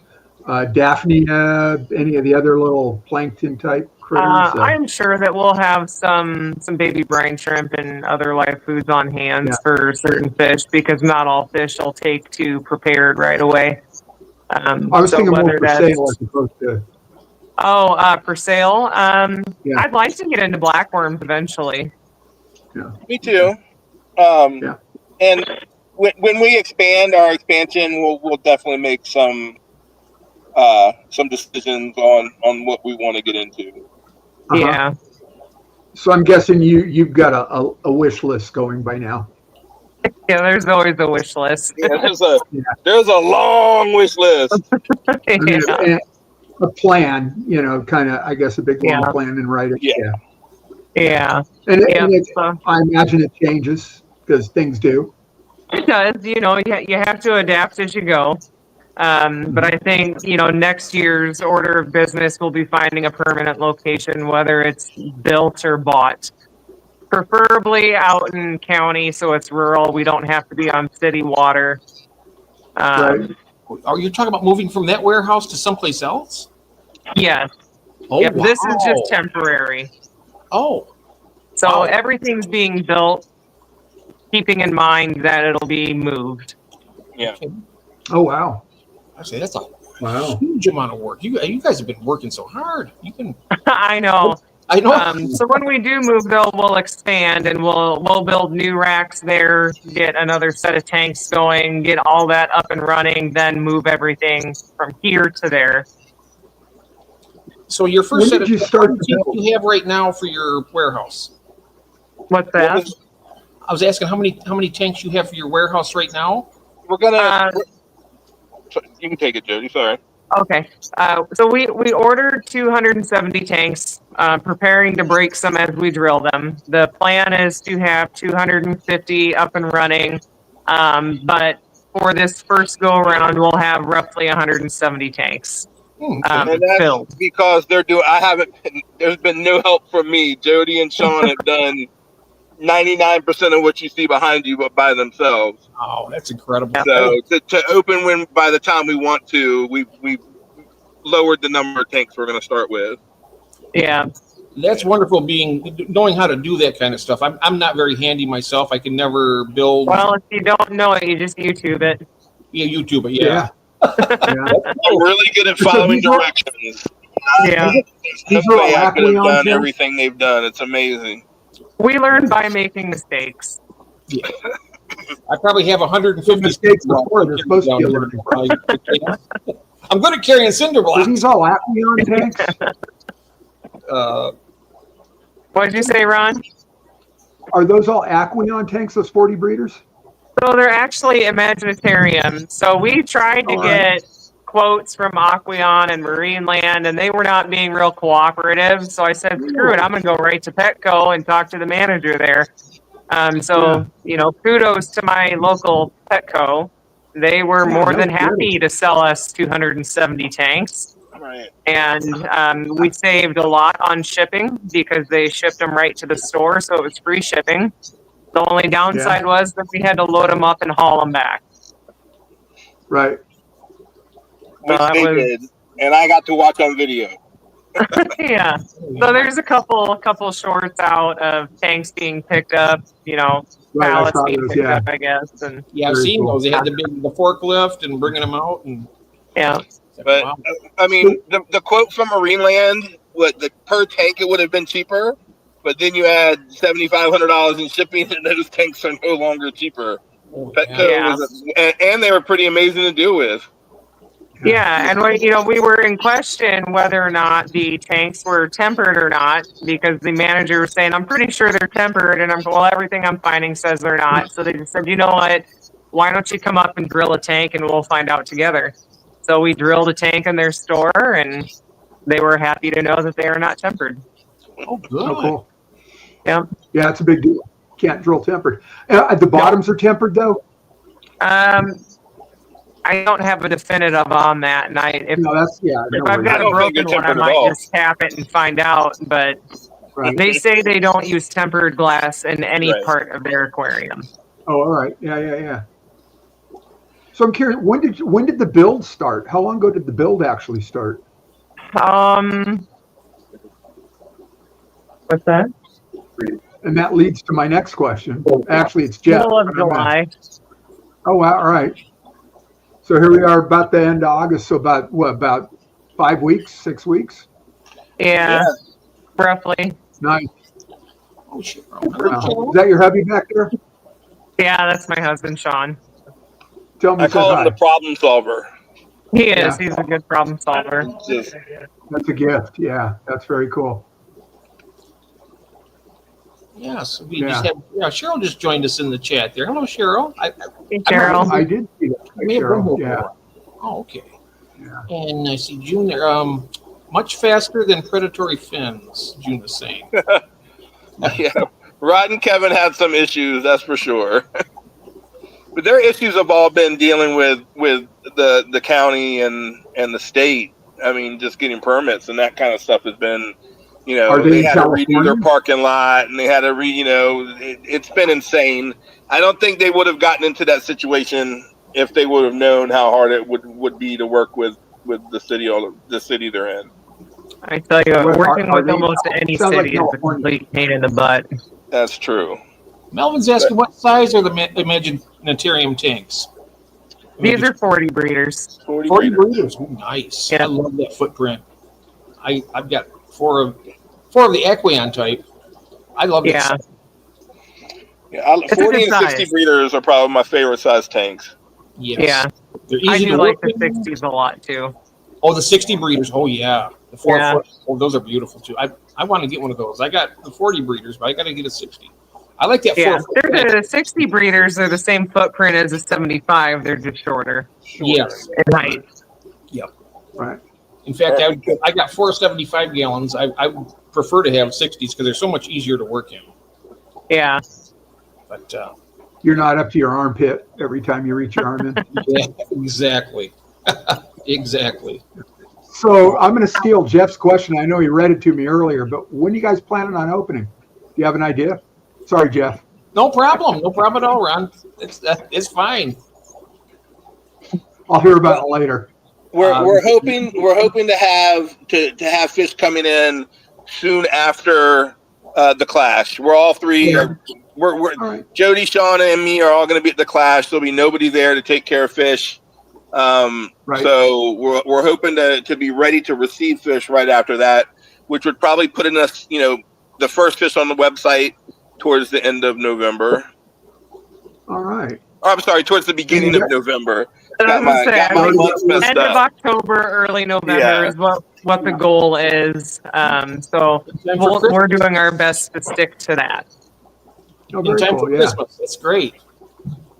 Daphnia, any of the other little plankton type critters? I'm sure that we'll have some baby brine shrimp and other live foods on hand for certain fish, because not all fish will take to prepared right away. I was thinking more for sale as opposed to. For sale. I'd like to get into blackworms eventually. Yeah. Me too. And when we expand our expansion, we'll definitely make some decisions on what we want to get into. Yeah. So I'm guessing you've got a wish list going by now. Yeah, there's always a wish list. Yeah, there's a long wish list. And a plan, kind of, I guess, a big long plan and write it. Yeah. And I imagine it changes because things do. It does. You have to adapt as you go. But I think, next year's order of business will be finding a permanent location, whether it's built or bought. Preferably out in county, so it's rural. We don't have to be on city water. Right. Are you talking about moving from that warehouse to someplace else? Yes. Oh, Yep, wow. this is just temporary. Oh. So everything's being built, keeping in mind that it'll be moved. Yeah. Oh, wow. I say that's a huge amount of work. You guys have been working so hard. I know. So when we do move, though, we'll expand and we'll build new racks there, get another set of tanks going, get all that up and running, then move everything from here to there. So your first set of you you have right now for your warehouse? What's that? I was asking how many tanks you have for your warehouse right now? We're gonna. You can take it, Jodi. Sorry. Okay. So we ordered 270 tanks, preparing to break some as we drill them. The plan is to have 250 up and running, but for this first go around, we'll have roughly 170 tanks. And that's filled. Because there's been no help from me. Jodi and Sean have done 99% of what you see behind you, but by themselves. Oh, that's incredible. So to open by the time we want to, we lowered the number of tanks we're going to start with. Yeah. That's wonderful, knowing how to do that kind of stuff. I'm not very handy myself. I can never build. Well, if you don't know it, you just YouTube it. Yeah, YouTube it. Yeah. I'm really good at following directions. Yeah. There's no way I could have done everything they've done. It's amazing. We learn by making mistakes. Yeah. I probably have 150 mistakes before. They're supposed to be learning. I'm good at carrying cinder blocks. Are these all Aqueon tanks? What did you say, Ron? Are those all Aqueon tanks, those 40 breeders? So they're actually Imaginitarium. So we tried to get quotes from Aqueon and Marine Land, and they were not being real cooperative. So I said, screw it, I'm going to go right to Petco and talk to the manager there. Kudos to my local Petco. They were more than happy to sell us 270 tanks. Right. And we saved a lot on shipping because they shipped them right to the store, so it was free shipping. The only downside was that we had to load them up and haul them back. Right. Which they did, and I got to watch on video. Yeah. So there's a couple shorts out of tanks being picked up, pallets being picked up, I guess. And I've seen those. They had the forklift and bringing them out, and But I mean, the quote from Marine Land, the per tank it would have been cheaper, but then you add $7,500 in shipping, and those tanks are no longer cheaper. Petco and they were pretty amazing to deal with. Yeah, and we were in question whether or not the tanks were tempered or not, because the manager was saying, I'm pretty sure they're tempered, and I'm well, everything I'm finding says they're not. So they just said, you know what? Why don't you come up and drill a tank and we'll find out together. So we drilled a tank in their store, and they were happy to know that they are not tempered. Oh, good. Oh, cool. Yeah. Yeah, it's a big deal. Can't drill tempered. The bottoms are tempered though. I don't have a definitive on that, and if I've got a broken one, I might just tap it and find out. But they say they don't use tempered glass in any part of their aquarium. Oh, all right. Yeah. So I'm curious, when did the build start? How long ago did the build actually start? What's that? And that leads to my next question. Actually, it's Jeff. Middle of July. Oh, wow. All right. So here we are about the end of August. So about 5 weeks, 6 weeks? Yeah. Roughly. Nice. Oh, shit. Is that your hubby back there? Yeah, that's my husband, Sean. Tell me. I call him the problem solver. He is. He's a good problem solver. That's a gift. Yeah, that's very cool. Yes, we just have. Yeah, Cheryl just joined us in the chat there. Hello, Cheryl. Hey, Cheryl. I did see that. Cheryl. Yeah. Oh, okay. Yeah. And I see June there. Much faster than predatory fins. June is saying. Yeah, Rod and Kevin had some issues, that's for sure. But their issues have all been dealing with the county and the state. I mean, just getting permits and that kind of stuff has been. They had to redo their parking lot, and they had to it's been insane. I don't think they would have gotten into that situation if they would have known how hard it would be to work with the city they're in. I tell you, working with almost any city is a complete pain in the butt. That's true. Melvin's asking, what size are the Imaginatarium tanks? These are 40 breeders. 40 breeders. Ooh, nice. Yeah. I love that footprint. I've got four of the Aquaon type. I love it. Yeah, 40 and 60 breeders are probably my favorite size tanks. Yes. Yeah. They're easy to like work the in. 60s a lot too. Oh, the 60 breeders. Oh, yeah. The 4 foot. Oh, those are beautiful too. I want to get one of those. I got the 40 breeders, but I got to get a 60. I like that 4 foot. The 60 breeders are the same footprint as the 75. They're just shorter. Yes. In height. Yep. Right. In fact, I got 4 75 gallons. I prefer to have 60s because they're so much easier to work in. Yeah. But you're not up to your armpit every time you reach your arm in. Yeah, exactly. Exactly. So I'm going to steal Jeff's question. I know he read it to me earlier, but when are you guys planning on opening? Do you have an idea? Sorry, Jeff. No problem. No problem at all, Ron. It's fine. I'll hear about it later. We're hoping to have fish coming in soon after the clash. We're all three. Yeah. We're all right. Jodi, Sean, and me are all going to be at the clash. There'll be nobody there to take care of fish. Right. So we're hoping to be ready to receive fish right after that, which would probably put in us, the first fish on the website towards the end of November. All right. Oh, I'm sorry, towards the beginning of November. Got my months messed end up. of October, early November is what the goal is. So we're doing our best to stick to that. Oh, In very time cool. for Yeah. Christmas. That's great.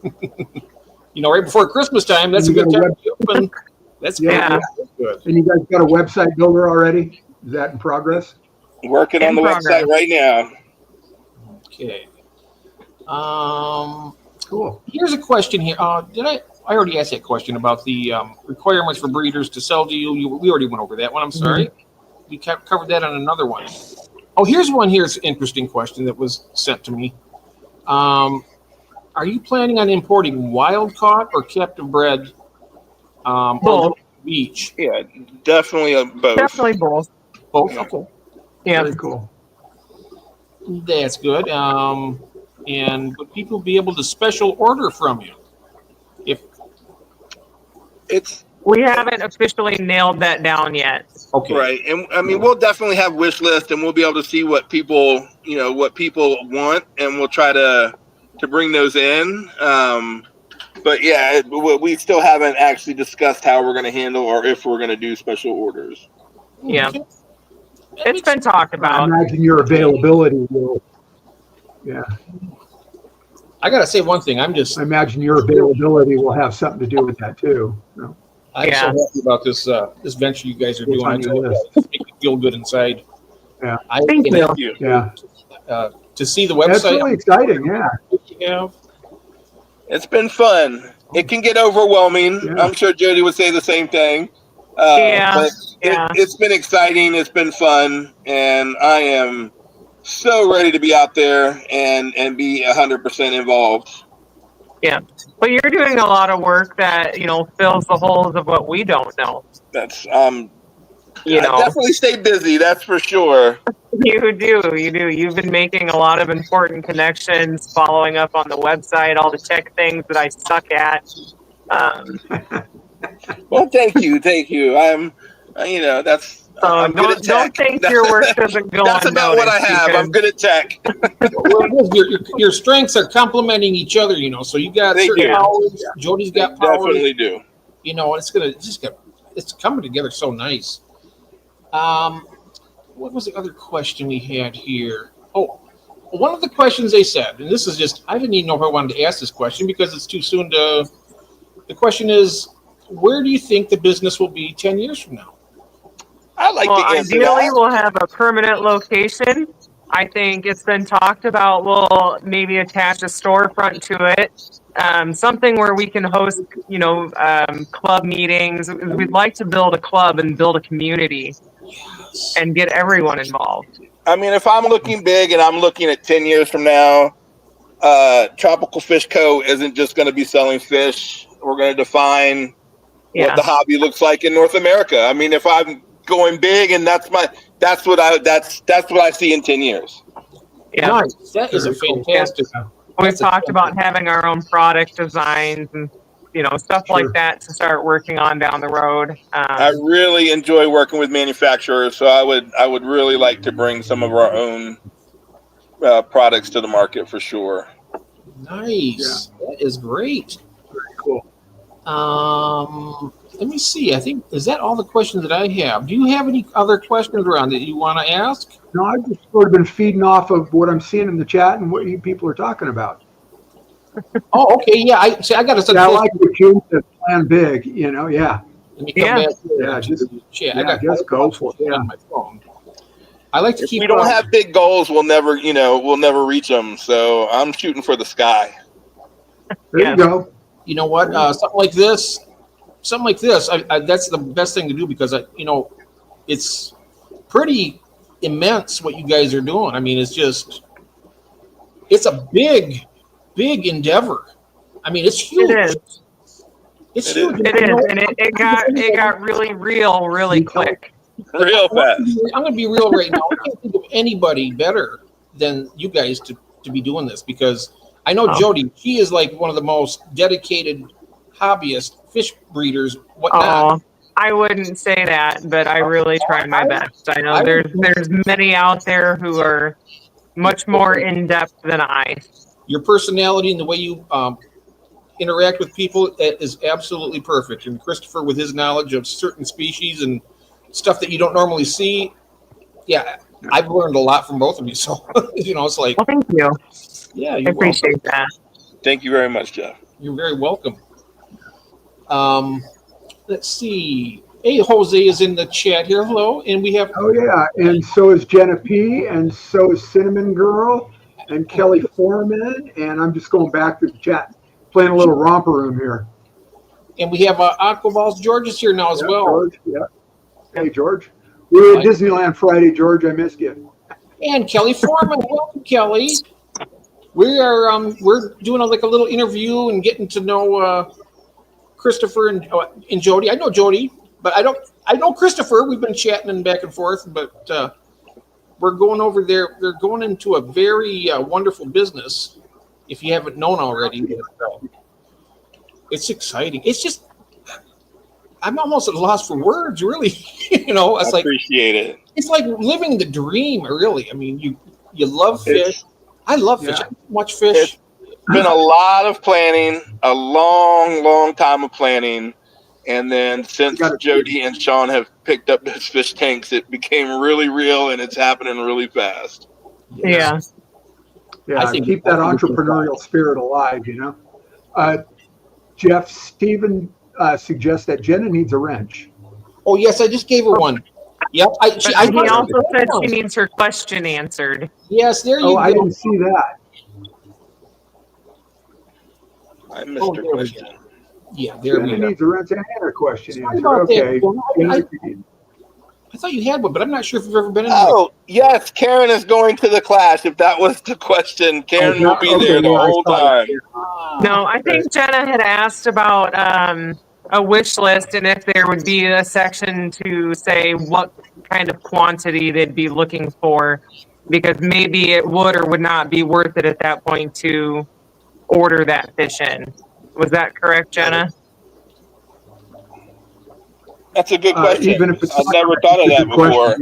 Right before Christmas time, that's a You good got a time to open. That's good. Yeah. That's good. And you guys got a website builder already? Is that in progress? Working on the website right now. Okay. Cool. Here's a question here. I already asked that question about the requirements for breeders to sell to you. We already went over that one. I'm sorry. We covered that on another one. Oh, here's one. Here's an interesting question that was sent to me. Are you planning on importing wild caught or captive bred Both. beach? Yeah, definitely both. Definitely both. Both. Okay. Yeah. Very cool. That's good. And would people be able to special order from you? We haven't officially nailed that down yet. Okay. Right, and I mean we'll definitely have wish list, and we'll be able to see what people want, and we'll try to bring those in. But yeah, we still haven't actually discussed how we're going to handle or if we're going to do special orders. Yeah. Okay. It's been talked I about. imagine your availability will. Yeah, I gotta say one thing. I imagine your availability will have something to do with that too. So, I'm so happy about this this venture you guys are doing. I tell you, it makes me feel good inside. Yeah. Thank you. Yeah. To see the website. That's really exciting. Yeah. Yeah. It's been fun. It can get overwhelming. Yeah. I'm sure Jodi would say the same thing. Yeah. But it's been exciting. It's been fun. And I am so ready to be out there and be 100% involved. Yeah. But you're doing a lot of work that, fills the holes of what we don't know. That's, I definitely stay busy. That's for sure. You do. You've been making a lot of important connections, following up on the website, all the tech things that I suck at. Well, thank you. I'm good at tech. Don't think your work doesn't go That's about what I have. I'm good at tech. Your strengths are complementing each other, so you got certain powers. Jodi's got powers. Definitely do. It's coming together so nice. What was the other question we had here? Oh, one of the questions they said, and this is just, I didn't even know if I wanted to ask this question because it's too soon to. The question is, where do you think the business will be 10 years from now? I like to answer ideally, that. we'll have a permanent location. I think it's been talked about. We'll maybe attach a storefront to it, something where we can host, club meetings. We'd like to build a club and build a community and get everyone involved. I mean, if I'm looking big and I'm looking at 10 years from now, Tropical Fish Co. isn't just going to be selling fish. We're going to define what the hobby looks like in North America. I mean, if I'm going big, and that's what I see in 10 years. Yeah, nice. That is a fantastic. We've talked about having our own product designs and stuff like that to start working on down the road. I really enjoy working with manufacturers, so I would really like to bring some of our own products to the market for sure. Nice. Yeah. That is great. Very cool. Let me see. I think, is that all the questions that I have? Do you have any other questions around that you want to ask? No, I've just sort of been feeding off of what I'm seeing in the chat and what you people are talking about. Oh, okay. Yeah. I got to. I like what you said. Plan big. Yeah. Let me come back. Yeah. Just go for it. On my phone. I like to keep. If we don't have big goals, we'll never reach them. So I'm shooting for the sky. There you go. You know what? Something like this. That's the best thing to do because it's pretty immense what you guys are doing. I mean, it's a big endeavor. I mean, it's huge. It is. It's huge. It is, and it got really real, really quick. Real fast. I'm going to be real right now. I can't think of anybody better than you guys to be doing this because I know Jodi. She is like one of the most dedicated hobbyist fish breeders. Whatnot. I wouldn't say that, but I really try my best. I know there's many out there who are much more in depth than I. Your personality and the way you interact with people is absolutely perfect. And Christopher, with his knowledge of certain species and stuff that you don't normally see, I've learned a lot from both of you. So it's like, well, thank you. Yeah, I appreciate that. Thank you very much, Jeff. You're very welcome. Let's see. Hey, Jose is in the chat here. Hello, and we have. Oh yeah, and so is Jenna P, and so is Cinnamon Girl, and Kelly Foreman, and I'm just going back to the chat, playing a little romper room here. And we have Aquaballs George is here now as well. George, Hey, George. We were at Disneyland Friday, George. I missed you. And Kelly Foreman. Welcome, Kelly. We're doing a little interview and getting to know Christopher and Jodi. I know Jodi, but I know Christopher. We've been chatting and back and forth, but we're going over there. They're going into a very wonderful business. If you haven't known already, it's exciting. It's just I'm almost at a loss for words, really. I appreciate it. It's like living the dream, really. I mean, you love fish. I love fish. I watch fish been a lot of planning, a long time of planning. And then since Jodi and Sean have picked up those fish tanks, it became really real, and it's happening really fast. Yeah. Yeah, keep that entrepreneurial spirit alive, you know. Jeff, Steven suggests that Jenna needs a wrench. Oh, yes, I just gave her one. Yep. He also said she needs her question answered. Yes, there you go. I didn't see that. I missed her question. Yeah, there we go. Jenna needs a wrench and a question answered. Okay. Okay. I thought you had one, but I'm not sure if you've ever been in. Oh, yes, Karen is going to the class. If that was the question, Karen will be there the whole time. No, I think Jenna had asked about a wish list and if there would be a section to say what kind of quantity they'd be looking for, because maybe it would or would not be worth it at that point to order that fish in. Was that correct, Jenna? That's a good question. Even if it's I've never thought of that before.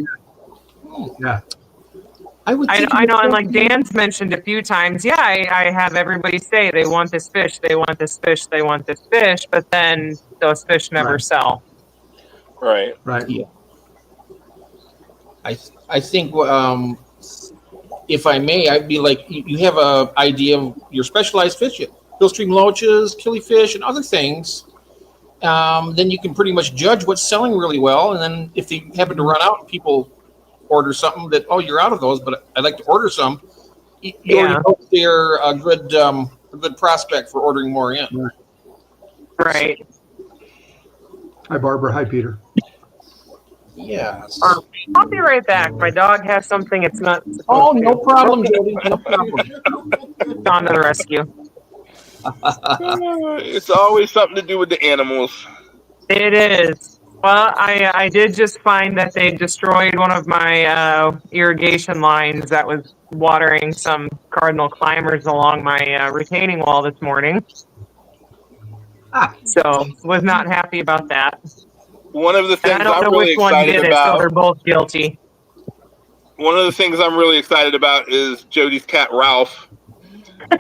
Yeah. I know, and like Dan's mentioned a few times, yeah, I have everybody say they want this fish, they want this fish, they want this fish, but then those fish never sell. Right. Yeah. I think if I may, I'd be like, you have an idea of your specialized fish, Gulfstream loaches, killifish, and other things. Then you can pretty much judge what's selling really well, and then if they happen to run out and people order something that, oh, you're out of those, but I'd like to order some, you already know they're a good prospect for ordering more in. Right. Hi, Barbara. Hi, Peter. Yes. I'll be right back. My dog has something it's not. Oh, no problem, Jodi. No problem. On to the rescue. It's always something to do with the animals. It is. Well, I did just find that they destroyed one of my irrigation lines that was watering some cardinal climbers along my retaining wall this morning. So was not happy about that. One of the things I don't I'm know really which one excited did about. it, so they're both guilty. One of the things I'm really excited about is Jodi's cat Ralph.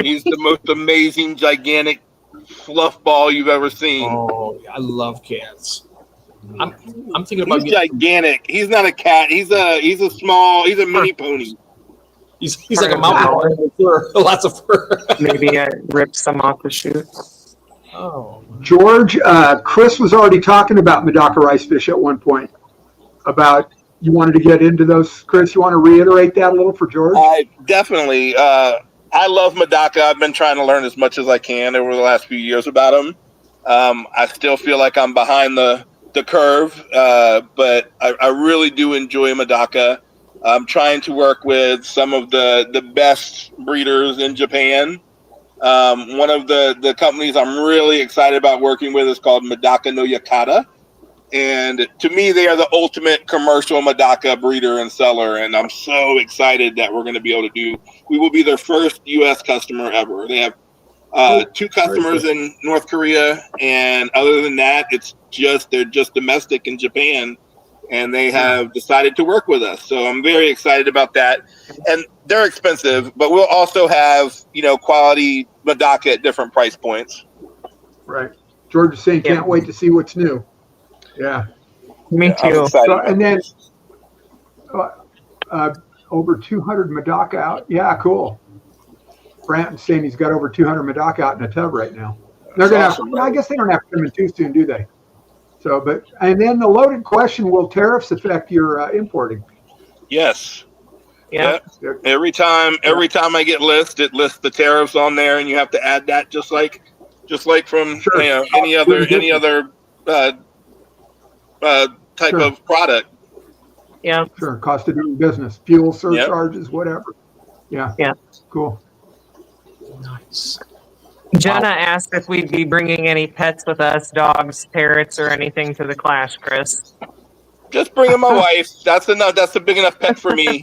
He's the most amazing, gigantic fluff ball you've ever seen. Oh, I love cats. I'm thinking about. He's gigantic. He's not a cat. He's a mini pony. He's like a mountain lion with fur, lots of fur. Maybe I ripped some off the chute. Oh, George, Chris was already talking about Medaka rice fish at one point. About you wanted to get into those, Chris. You want to reiterate that a little for George? I definitely. I love Medaka. I've been trying to learn as much as I can over the last few years about them. I still feel like I'm behind the curve, but I really do enjoy Medaka. I'm trying to work with some of the best breeders in Japan. One of the companies I'm really excited about working with is called Medaka no Yakata. And to me, they are the ultimate commercial Medaka breeder and seller. And I'm so excited that we're going to be able to we will be their first U.S. customer ever. They have 2 customers in North Korea. And other than that, they're just domestic in Japan. And they have decided to work with us. So I'm very excited about that. And they're expensive, but we'll also have, quality Medaka at different price points. Right. George is saying, can't wait to see what's new. Yeah. Me too. So, and then over 200 Medaka out. Yeah, cool. Branton's saying he's got over 200 Medaka out in a tub right now. They're going to I guess they don't have to come in too soon, do they? So, and then the loaded question, will tariffs affect your importing? Yes. Yeah. Every time I get it lists the tariffs on there, and you have to add that just like from any other type of product. Yeah. Sure. Cost of doing business, fuel surcharges, whatever. Yeah. Yeah. Cool. nice. Jenna asked if we'd be bringing any pets with us, dogs, parrots, or anything to the class, Chris. Just bringing my wife. That's enough. That's a big enough pet for me.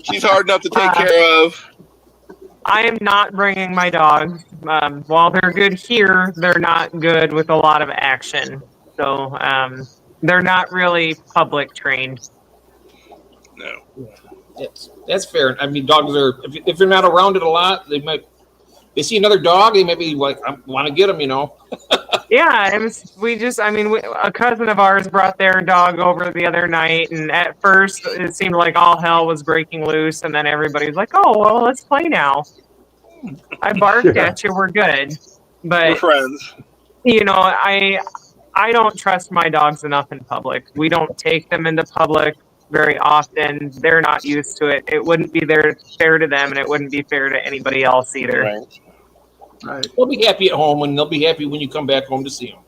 She's hard enough to take care of. I am not bringing my dogs. While they're good here, they're not good with a lot of action. So they're not really public trained. No. That's fair. I mean, dogs are if they're not around it a lot, they they see another dog, they may be like, I want to get them, you know. Yeah, a cousin of ours brought their dog over the other night, and at first it seemed like all hell was breaking loose, and then everybody's like, "Oh, well, let's play now." I barked Yeah. at you, we're good. We're But friends. you know, I don't trust my dogs enough in public. We don't take them into public very often. They're not used to it. It wouldn't be fair to them, and it wouldn't be fair to anybody else either. Right. Right. They'll be happy at home, and they'll be happy when you come back home to see them.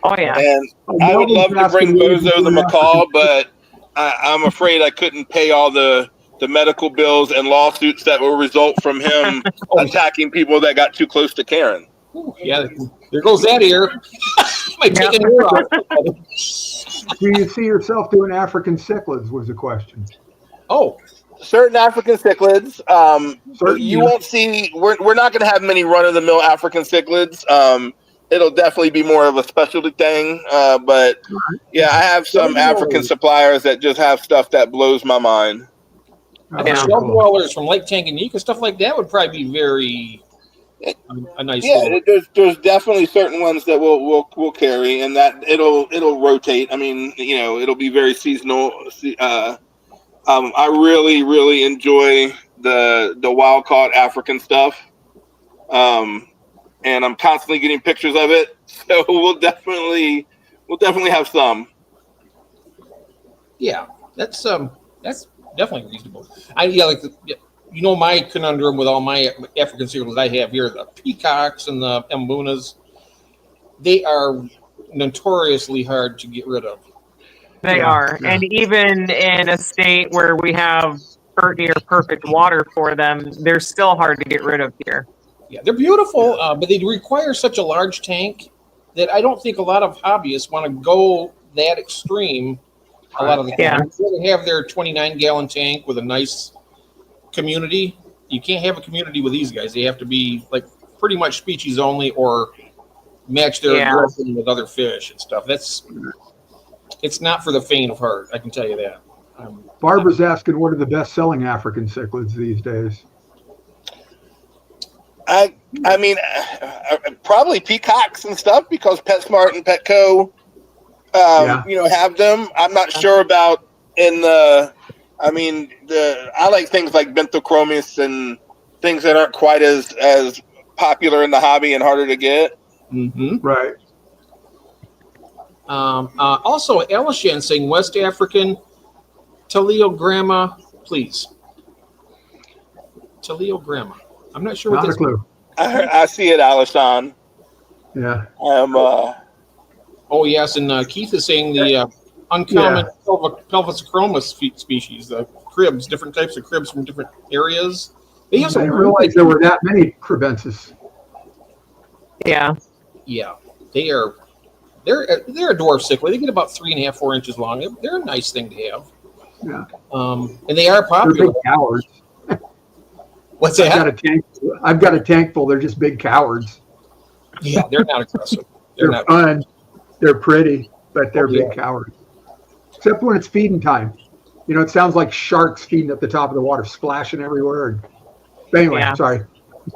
Oh yeah. And Oh, I would love Melvin's to bring asking me Bozo to the do macaw, but I'm afraid I couldn't pay all the medical bills and lawsuits that will result from him attacking people that got too close to Karen. Ooh, yeah, there goes that ear. Might take an ear off. Do you see yourself doing African cichlids? Was the question. Oh, Certain African cichlids, Certain, you yeah. won't see. We're not going to have many run-of-the-mill African cichlids. It'll definitely be more of a specialty thing. But yeah, I have some African suppliers that just have stuff that blows my mind. Oh, Yeah. shell dwellers from Lake Tanganyika, stuff like that would probably be very a nice. Yeah, little, there's definitely certain ones that we'll carry, and that it'll rotate. I mean, you know, it'll be very seasonal. I really enjoy the wild caught African stuff, and I'm constantly getting pictures of it. So we'll definitely have some. yeah, that's definitely reasonable. You know, my conundrum with all my African cichlids I have here, the peacocks and the mbunas, they are notoriously hard to get rid of. They are. Yeah. And even in a state where we have near perfect water for them, they're still hard to get rid of here. Yeah, they're beautiful, but they require such a large tank that I don't think a lot of hobbyists want to go that extreme. A lot of the time, they have their 29-gallon tank with a nice community. You can't have a community with these guys. They have to be like pretty much species only, or match their aggression with other fish and stuff. It's not for the faint of heart. I can tell you that. Barbara's asking, what are the best-selling African cichlids these days? I mean, probably peacocks and stuff, because PetSmart and Petco, have them. I'm not sure about I like things like Benthochromys and things that aren't quite as popular in the hobby and harder to get. Mm-hmm. Right. Also, Elishan saying West African Teleogramma, please. Teleogramma. I'm not sure what Not a this clue. I see it, Alishan. Yeah. Oh, yes, and Keith is saying the uncommon Pelvis species, the cribs, different types of cribs from different areas. They have I some didn't realize there were that many cribensis. Yeah. Yeah, they're a dwarf cichlid. They get about 3.5, 4 inches long. They're a nice thing to have. Yeah. And they are They're popular. big cowards. What's that? I've got a tank full. They're just big cowards. Yeah, they're not aggressive. They're not fun. They're pretty, but they're big cowards. Except when it's feeding time. You know, it sounds like sharks feeding at the top of the water, splashing everywhere. But anyway, sorry.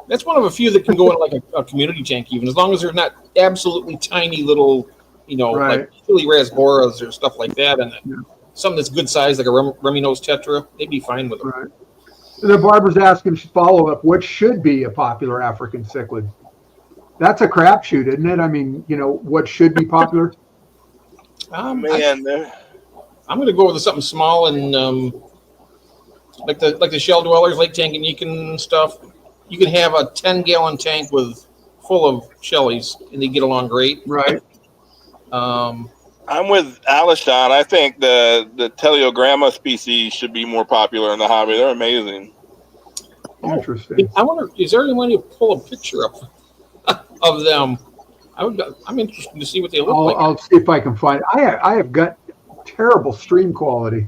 That's one of a few that can go in like a community tank, even as long as they're not absolutely tiny little, like chili rasboras or stuff like that, and something that's good size, like a Remy-Nose tetra, they'd be fine with them. Right. And then Barbara's asking, follow up, what should be a popular African cichlid? That's a crapshoot, isn't it? I mean, what should be popular? I'm going to go with something small and like the shell dwellers, Lake Tanganyika and stuff. You can have a 10-gallon tank full of shellies, and they get along great. Right. I'm with Alishan. I think the Teleogramma species should be more popular in the hobby. They're amazing. Interesting. I wonder, is there any way to pull a picture up of them? I'm interested to see what they look like. I'll see if I can find it. I have got terrible stream quality.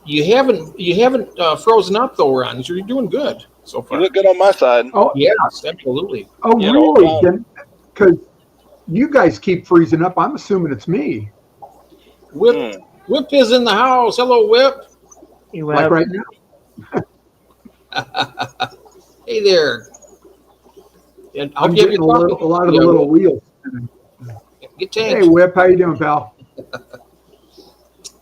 You haven't frozen up though, Ron. You're doing good so far. You look good on my side. Oh yes, absolutely. Oh really? Because you guys keep freezing up. I'm assuming it's me. Whip is in the house. Hello, Whip. Like right now. Hey there. And I I'm hope you have getting your a lot of the little wheels. Get tanked. Hey, Whip, how you doing, pal?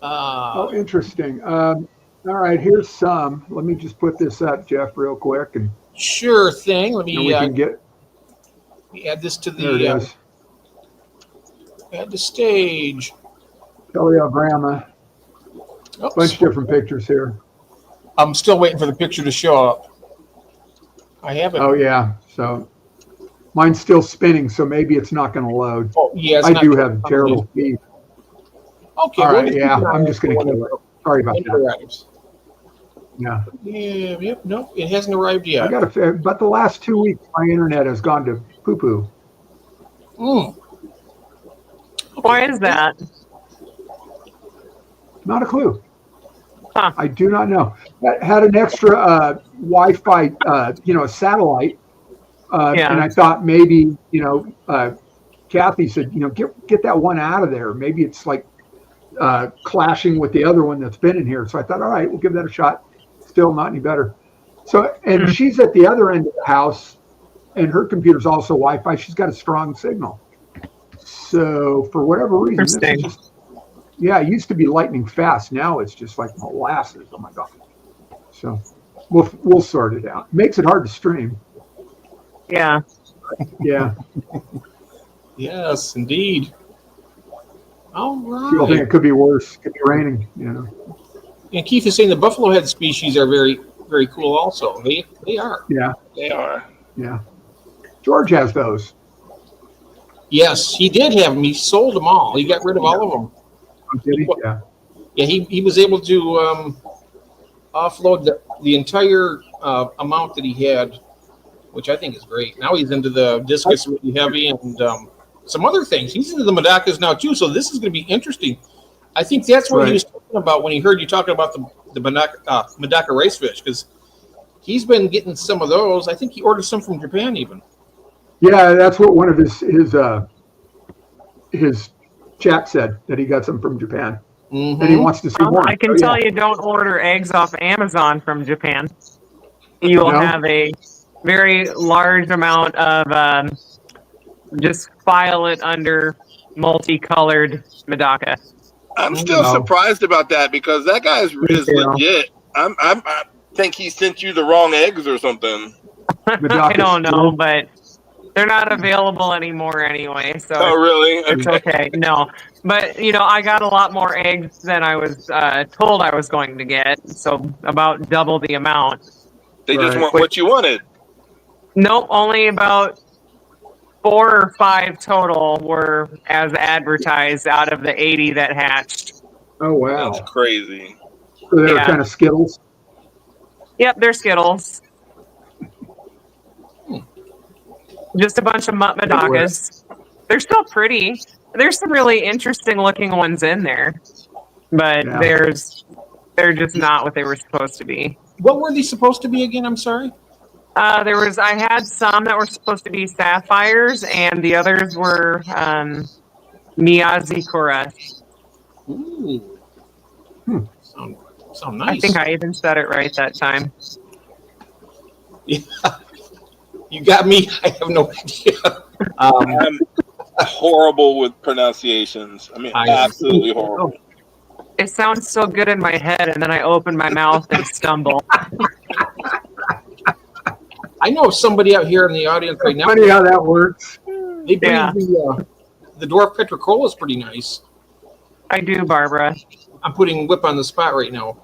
Uh, Oh, interesting. All right, here's some. Let me just put this up, Jeff, real quick, and sure thing. Let then me we can get. add this to There it the is. add the stage. Teleograma. Oops. Bunch of different pictures here. I'm still waiting for the picture to show up. I haven't. Oh yeah, so mine's still spinning, so maybe it's not going to load. Oh, yeah, it's I not do showing have up. terrible speed. Okay, All we'll right, just yeah, keep an eye I'm out just for going to when kill it. Sorry about it that. arrives. Yeah, Yeah, yep, no, it hasn't arrived I yet. got to. But the last 2 weeks, my internet has gone to poo poo. Mm. Why is that? Not a clue. Huh. I do not know. I had an extra Wi-Fi, a satellite, Yeah. and I thought maybe, Kathy said, get that one out of there. Maybe it's like clashing with the other one that's been in here. So I thought, all right, we'll give that a shot. Still not any better. So, and she's at the other end of the house, and her computer's also Wi-Fi. She's got a strong signal. So for whatever reason, this is Interesting. just. Yeah, it used to be lightning fast. Now it's just like molasses. Oh my god! So we'll sort it out. Makes it hard to stream. Yeah. Yeah, Yes, indeed. All people think right. it could be worse. It could be raining. And Keith is saying the buffalo head species are very, very cool. Also, they are. Yeah, They are. yeah. George has those. Yes, he did have them. He sold them all. He got rid of all of them. Oh, did he? Yeah. Yeah, he was able to offload the entire amount that he had, which I think is great. Now he's into the discus really heavy and some other things. He's into the Medacas now too, so this is going to be interesting. I think that's what he was talking about when he heard you talking about the Medaka race fish, because he's been getting some of those. I think he ordered some from Japan even. Yeah, that's what one of his chat said, that he got some from Japan, and he wants to see more. I can tell you, don't order eggs off Amazon from Japan. You will have a very large amount of just file it under multicolored Medaka. I'm still surprised about that because that guy is legit. I think he sent you the wrong eggs or something. I don't know, but they're not available anymore anyway. So really? It's okay. No, but I got a lot more eggs than I was told I was going to get. So about double the amount. They just want what you wanted. Nope, only about 4 or 5 total were as advertised out of the 80 that hatched. Oh wow, that's crazy. So they're kind of Skittles. Yep, they're Skittles. Just a bunch of mutt Medakas. They're still pretty. There's some really interesting looking ones in there, but they're just not what they were supposed to be. What were they supposed to be again? I'm sorry. I had some that were supposed to be sapphires, and the others were Miyazi Koras. Ooh. Sound nice. I think I even said it right that time. Yeah. You got me. I have no idea. I'm horrible with pronunciations. I mean, absolutely horrible. It sounds so good in my head, and then I open my mouth and stumble. I know of somebody out here in the audience right now. Funny how that works. They believe the dwarf petricola is pretty nice. I do, Barbara. I'm putting Whip on the spot right now.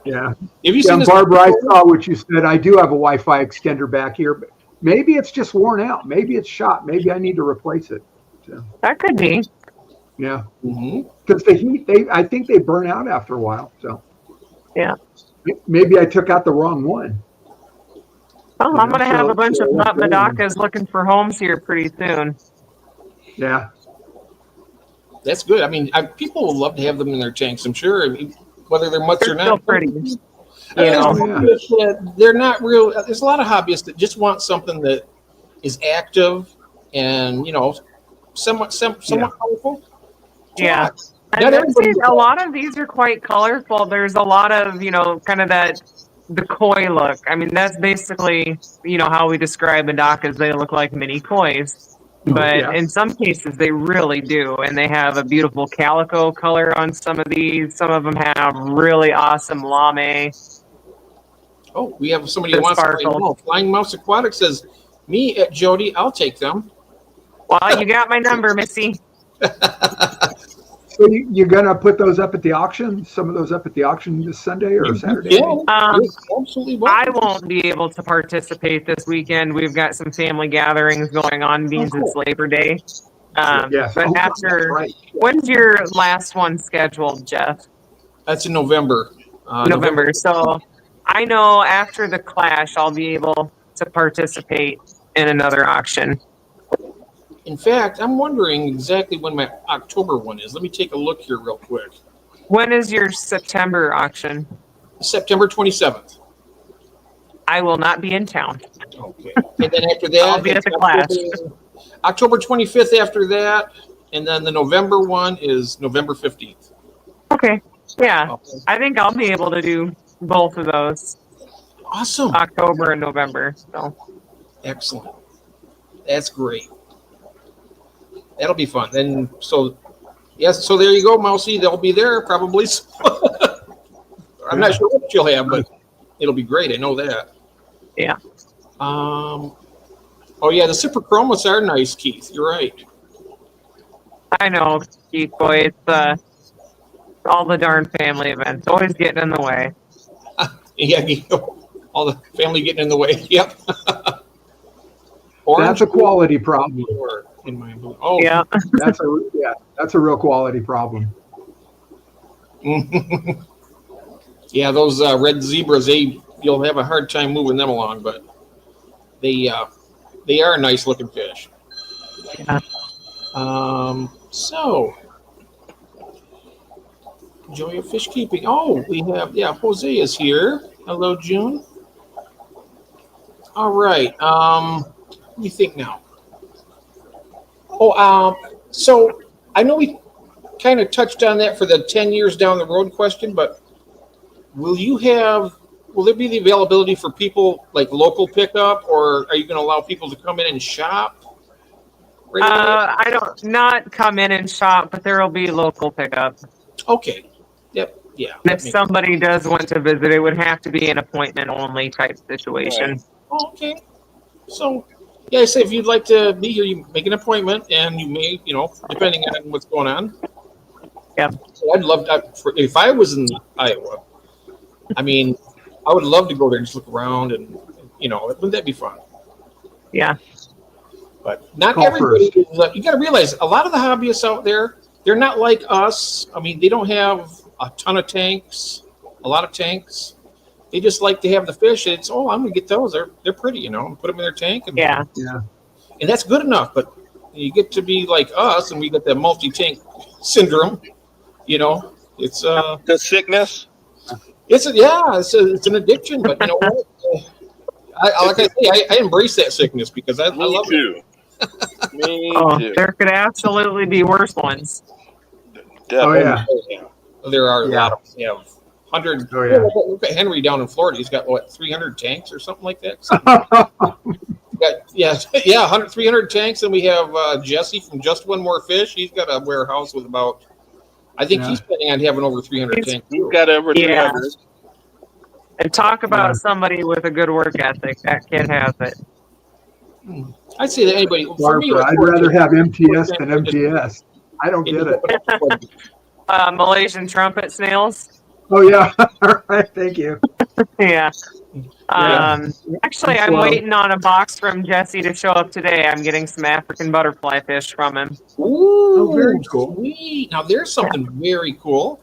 Yeah. Have you seen this? Barbara, I saw what you said. I do have a Wi-Fi extender back here, but maybe it's just worn out. Maybe it's shot. Maybe I need to replace it. So, that could be. Yeah. Because the heat, I think they burn out after a while. So. Yeah. Maybe I took out the wrong one. Well, I'm going to have a bunch of mutt Medakas looking for homes here pretty soon. Yeah. That's good. I mean, people will love to have them in their tanks, I'm sure, whether they're mutts or not. Still pretty. They're not real. There's a lot of hobbyists that just want something that is active and, somewhat colorful. Yeah. And a lot of these are quite colorful. There's a lot of, kind of that the koi look. I mean, that's basically, how we describe Adakas. They look like mini kois. But Yeah. in some cases, they really do. And they have a beautiful calico color on some of these. Some of them have really awesome lame. Oh, we have somebody who The wants to sparkle. know. Flying Mouse Aquatic says, me at Jodi, I'll take them. Well, you got my number, Missy. So you're gonna put those up at the auction? Some of those up at the auction this Sunday or Saturday? Yeah, you're absolutely welcome. I won't be able to participate this weekend. We've got some family gatherings going on because it's Labor Day. Yes. But Oh, after, that's right. when's your last one scheduled, Jeff? That's in November. November. So I know after the Clash, I'll be able to participate in another auction. In fact, I'm wondering exactly when my October one is. Let me take a look here real quick. When is your September auction? September 27th. I will not be in town. Okay. And then after that, I'll be at the Clash. October 25th after that. And then the November one is November 15th. Okay. Yeah. Okay. I think I'll be able to do both of those, Awesome. October and November. So Excellent. That's great. That'll be fun. And so, yes, so there you go, Mousy. They'll be there probably. I'm not sure what you'll have, but it'll be great. I know that. yeah. Oh, yeah, the Super Chromas are nice, Keith. You're right. I know, Keith Boy. It's all the darn family events always getting in the way. Yeah, all the family getting in the way. Yep. That's a quality problem. In my oh, Yeah. That's a real quality problem. Yeah, those red zebras, you'll have a hard time moving them along, but they are a nice looking fish. Yeah. So joy of fish keeping. Oh, we have Jose is here. Hello, June. All right. Let me think now. Oh, so I know we kind of touched on that for the 10 years down the road question, but will there be the availability for people like local pickup, or are you going to allow people to come in and shop? I don't not come in and shop, but there will be local pickup. Okay. Yep. Yeah. If somebody does want to visit, it would have to be an appointment only type situation. Right. Oh, okay. So, yeah, I say if you'd like to be here, you make an appointment, and you may, depending on what's going on. Yeah. So I'd love that. If I was in Iowa, I mean, I would love to go there and just look around, and wouldn't that be fun? Yeah. But not Call everybody. first. You got to realize a lot of the hobbyists out there, they're not like us. I mean, they don't have a ton of tanks, a lot of tanks. They just like to have the fish. It's I'm gonna get those. They're pretty, put them in their tank. And, Yeah. and that's good enough. But you get to be like us, and we get that multi-tank syndrome. It's The sickness. it's an addiction. But you know what? I embrace that sickness because I love it. Too. Me too. There could absolutely be worse ones. Oh yeah. There are a Yeah. lot of 100. Oh, yeah. Look at Henry down in Florida. He's got 300 tanks or something like that. Yeah, 300 tanks, and we have Jesse from Just One More Fish. He's got a warehouse with about. I think he's planning on having over 300 tanks. He's got over 300. And talk about somebody with a good work ethic. That kid has it. I'd say that anybody. For me, I'd rather have MTS than MTS. I don't get it. Malaysian trumpet snails. Oh yeah. All right. Thank you. Yeah. Yeah. Actually, I'm waiting on a box from Jesse to show up today. I'm getting some African butterfly fish from him. Ooh, very cool. Sweet. Now there's something very cool.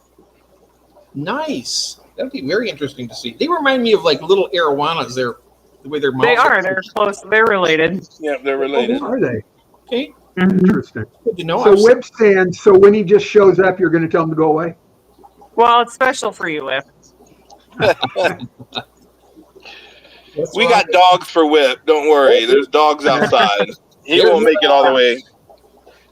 Nice. That'd be very interesting to see. They remind me of like little arowanas. The way they're They are. They're close. They're related. Yeah, they're related. Are they? Okay. Interesting. Good to know. So whip stand. So when he just shows up, you're going to tell him to go away? Well, it's special for you, Whip. We got dogs for Whip. Don't worry. There's dogs outside. He won't make it all the way.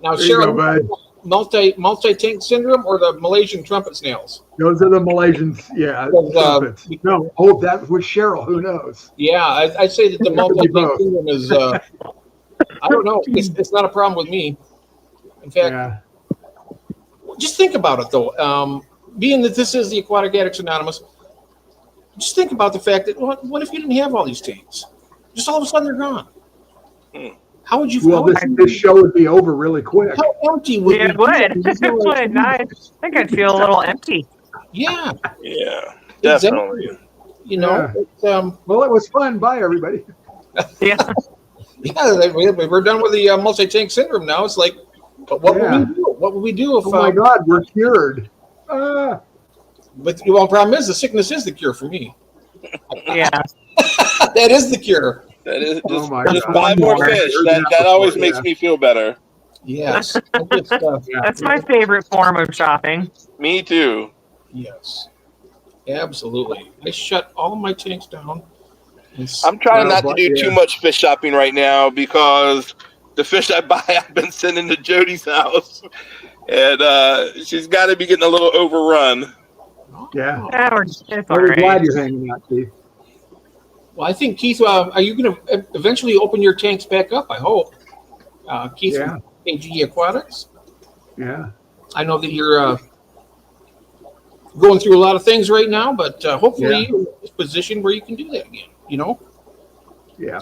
Now, There you go, Cheryl, bud. multi-tank syndrome or the Malaysian trumpet snails? Those are the Malaysians. Yeah. Trumpets. No, that was Cheryl. Who knows? Yeah, I'd say that the It could be multi-tank both. syndrome is. I don't know. It's not a problem with me. In fact, Yeah. just think about it though. Being that this is the Aquatic Addicts Anonymous, just think about the fact that what if you didn't have all these tanks? Just all of a sudden they're gone. How would you? Well, this show would be over really quick. How empty would Yeah, it would. It would. I think I'd feel a little empty. Yeah. Yeah, definitely. Exactly. You know, Yeah. Well, it was fun. Bye, everybody. Yeah. yeah, we're done with the multi-tank syndrome now. It's like, but what would we do? What would we do if? Oh my God, we're cured. But the problem is, the sickness is the cure for me. Yeah. That is the cure. That is Oh just God. buy more fish. That always makes me feel better. Yes. That's my favorite form of shopping. Me too. Yes. Absolutely. I shut all of my tanks down. I'm trying not to do too much fish shopping right now because the fish I buy, I've been sending to Jodi's house, and she's got to be getting a little overrun. Yeah. It's all I'm right. glad you're hanging out, Keith. Well, I think, Keith, are you going to eventually open your tanks back up? I hope. Keith from AG Aquatics. Yeah. I know that you're going through a lot of things right now, but hopefully you're in a position where you can do that again. You know? Yeah.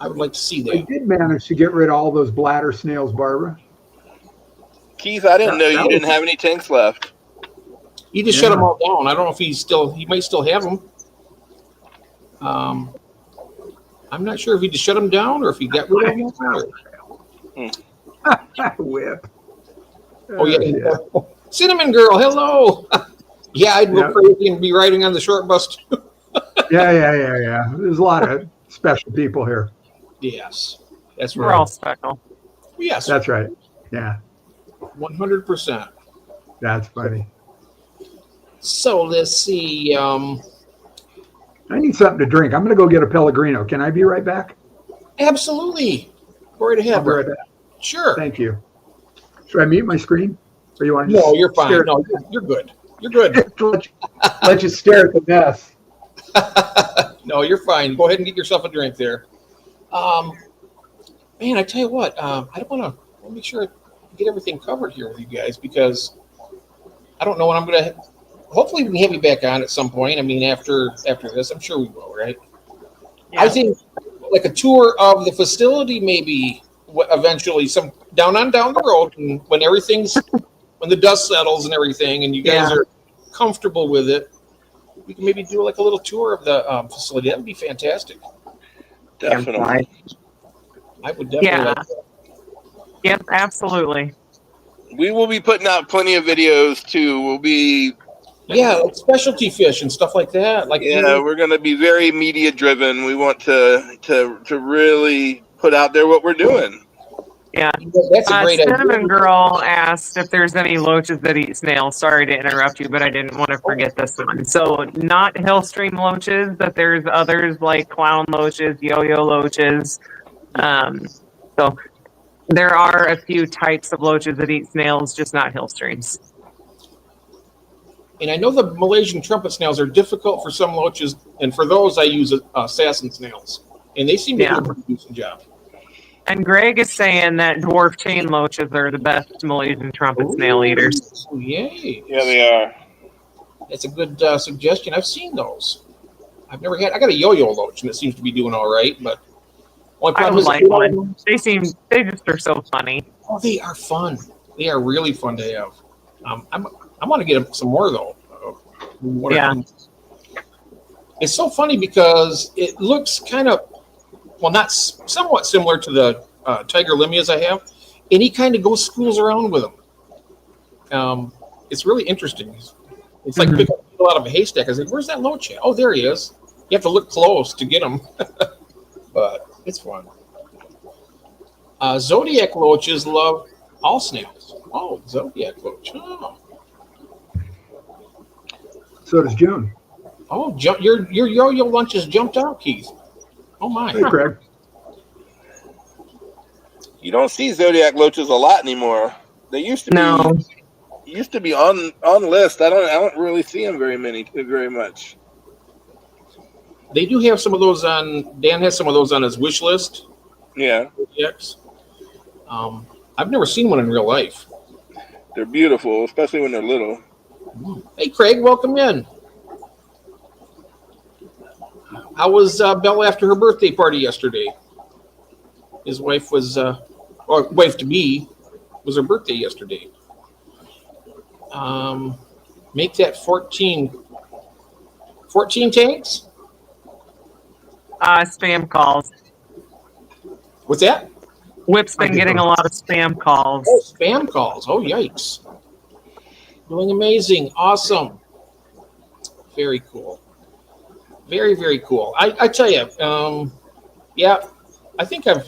I would like to see I that. did manage to get rid of all those bladder snails, Barbara. Keith, I didn't know you didn't have any tanks left. He just shut them all down. I don't know if he might still have them. I'm not sure if he just shut them down or if he got rid of them. Whip. Oh, yeah. Cinnamon Girl, hello. Yeah, I'd go crazy and be riding on the short bus too. Yeah. There's a lot of special people here. Yes, that's We're right. all special. Yes, That's right. Yeah. 100%. That's funny. So let's see. I need something to drink. I'm going to go get a Pellegrino. Can I be right back? Absolutely. Go right ahead. I'll be right back. Sure. Thank you. Should I mute my screen? Or you want to No, you're fine. No, you're good. You're good. let you stare at the mess. No, you're fine. Go ahead and get yourself a drink there. Man, I tell you what, I don't want to make sure I get everything covered here with you guys because I don't know when I'm going to. Hopefully, we can have you back on at some point. I mean, after this, I'm sure we will, right? Yeah. I think like a tour of the facility, maybe eventually, some down the road, and when when the dust settles and everything, and you guys are comfortable with it, we can maybe do like a little tour of the facility. That would be fantastic. Definitely. I would definitely like that. Yep, absolutely. We will be putting out plenty of videos too. We'll be like specialty fish and stuff like that. We're going to be very media driven. We want to really put out there what we're doing. Yeah, that's a great Cinnamon idea. Girl asked if there's any loaches that eat snails. Sorry to interrupt you, but I didn't want to forget this one. So not hillstream loaches, but there's others like clown loaches, yo-yo loaches. So there are a few types of loaches that eat snails, just not hillstreams. And I know the Malaysian trumpet snails are difficult for some loaches, and for those I use assassin snails, and they seem to do a pretty decent job. And Greg is saying that dwarf chain loaches are the best Malaysian trumpet snail eaters. Yay! Yeah, they are. That's a good suggestion. I've seen those. I've never had. I got a yo-yo loach, and it seems to be doing all right. But I would like one. They just are so funny. Oh, they are fun. They are really fun to have. I want to get some more though. It's so funny because it looks kind of, somewhat similar to the tiger limias I have, and he kind of schools around with them. It's really interesting. It's like picking a needle out of a haystack. I was like, "Where's that loach at?" Oh, there he is. You have to look close to get him, but it's fun. Zodiac loaches love all snails. Oh, Zodiac loach. Oh. So does June. Oh, your yo-yo lunch has jumped out, Keith. Oh my! Hey, Greg. You don't see Zodiac loaches a lot anymore. They used to be No. on list. I don't really see them very much. They do have some of those on. Dan has some of those on his wish list. Yeah, Projects. I've never seen one in real life. they're beautiful, especially when they're little. Hey, Craig, welcome in. How was Belle after her birthday party yesterday? His wife was, or wife to be, was her birthday yesterday. Make that 14 tanks? Spam calls. What's that? Whip's been getting a lot of spam calls. Oh, spam calls. Oh, yikes. Doing amazing. Awesome. Very cool. Very, very cool. I tell you, yeah, I think I've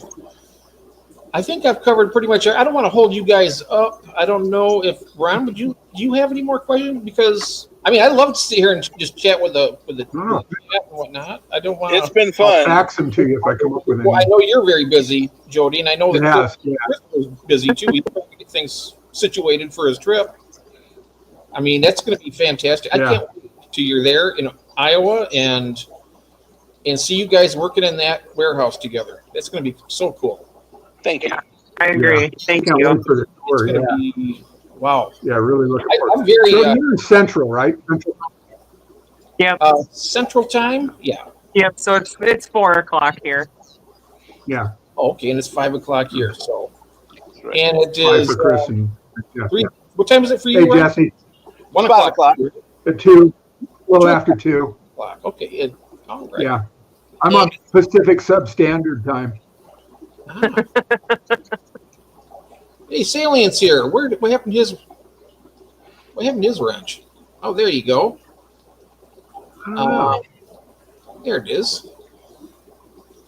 covered pretty much. I don't want to hold you guys up. I don't know if Ron, do you have any more questions? Because I mean, I'd love to sit here and just chat with the chat and whatnot. I don't want. It's been fun. I'll fax them to you if I come up with any. Well, I know you're very busy, Jody, and I know that Yes, Chris was busy too. He's trying to get things situated for his trip. I mean, that's going to be fantastic. I can't wait till you're there in Iowa and see you guys working in that warehouse together. That's going to be so cool. Thank you. Yeah, I agree. Thank Can't you. wait for the tour. It's going to be wow. Yeah, really looking forward. I'm very So you're in Central, right? Central. Yep. Central Time. Yeah. Yep. So it's 4 o'clock here. Yeah. Oh, okay, and it's 5 o'clock here. So, Right. and it 5 is for Chris and Jeff. 3. What time is it for you? Hey, Ron? Jesse. 1 5 o'clock. At 2. A little after 2. Okay. All right. Yeah. I'm on Pacific Substandard Time. Ah. Hey, Salient's here. What happened to his wrench? Oh, there you go. I don't know. There it is.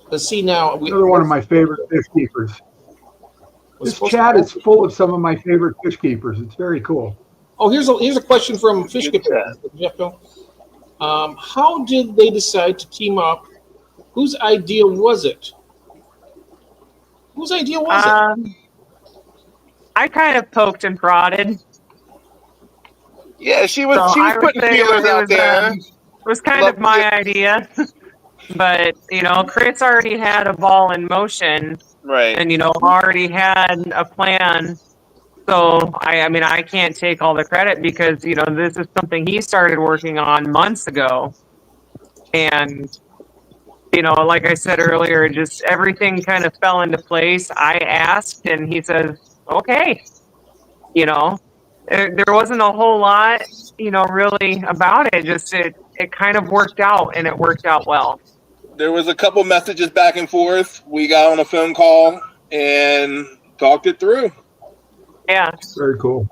Let's see now. Another one of my favorite fish keepers. This chat is full of some of my favorite fish keepers. It's very cool. Oh, here's a question from Fish Good Keeper. How did they decide to team up? Whose idea was it? Whose idea was it? I kind of poked and prodded. Yeah, she was I would putting say feelers out there. It was kind of my idea. But, Chris already had a ball in motion Right. and, already had a plan. So, I can't take all the credit because, this is something he started working on months ago. And, like I said earlier, just everything kind of fell into place. I asked and he says, okay. There wasn't a whole lot, really about it. Just it kind of worked out and it worked out well. There was a couple messages back and forth. We got on a phone call and talked it through. Yeah, Very cool.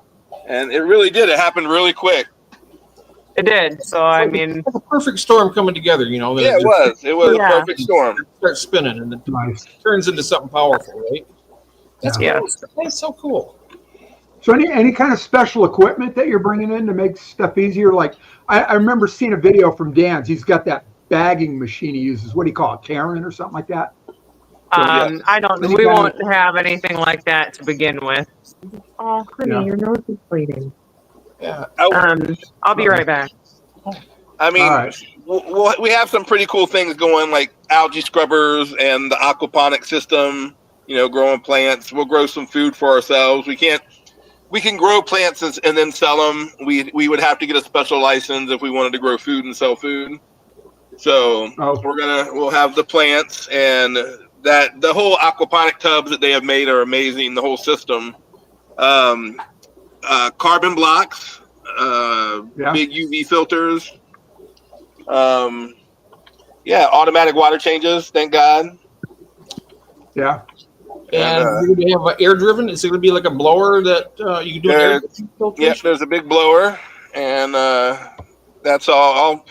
And it really did. It happened really quick. it did. So, It's a perfect storm coming together, Yeah, it was. It was Yeah. a perfect storm. Start spinning and it Nice. turns into something powerful, right? That's Yeah. cool. That's so cool. So any kind of special equipment that you're bringing in to make stuff easier? Like I remember seeing a video from Dan's. He's got that bagging machine he uses. What do you call it? Karen or something like that? I don't. We won't have anything like that to begin with. Oh, honey, Yeah. your nose is bleeding. Yeah. I'll be right back. I mean, All right. we have some pretty cool things going, like algae scrubbers and the aquaponic system. Growing plants. We'll grow some food for ourselves. We can grow plants and then sell them. We would have to get a special license if we wanted to grow food and sell food. So we'll have the plants and the whole aquaponic tubs that they have made are amazing. The whole system, carbon blocks, big UV filters, automatic water changes. Thank God. Yeah. And you're going to have air driven? Is it going to be like a blower that you can do an air filtration? Yes, there's a big blower, and that's all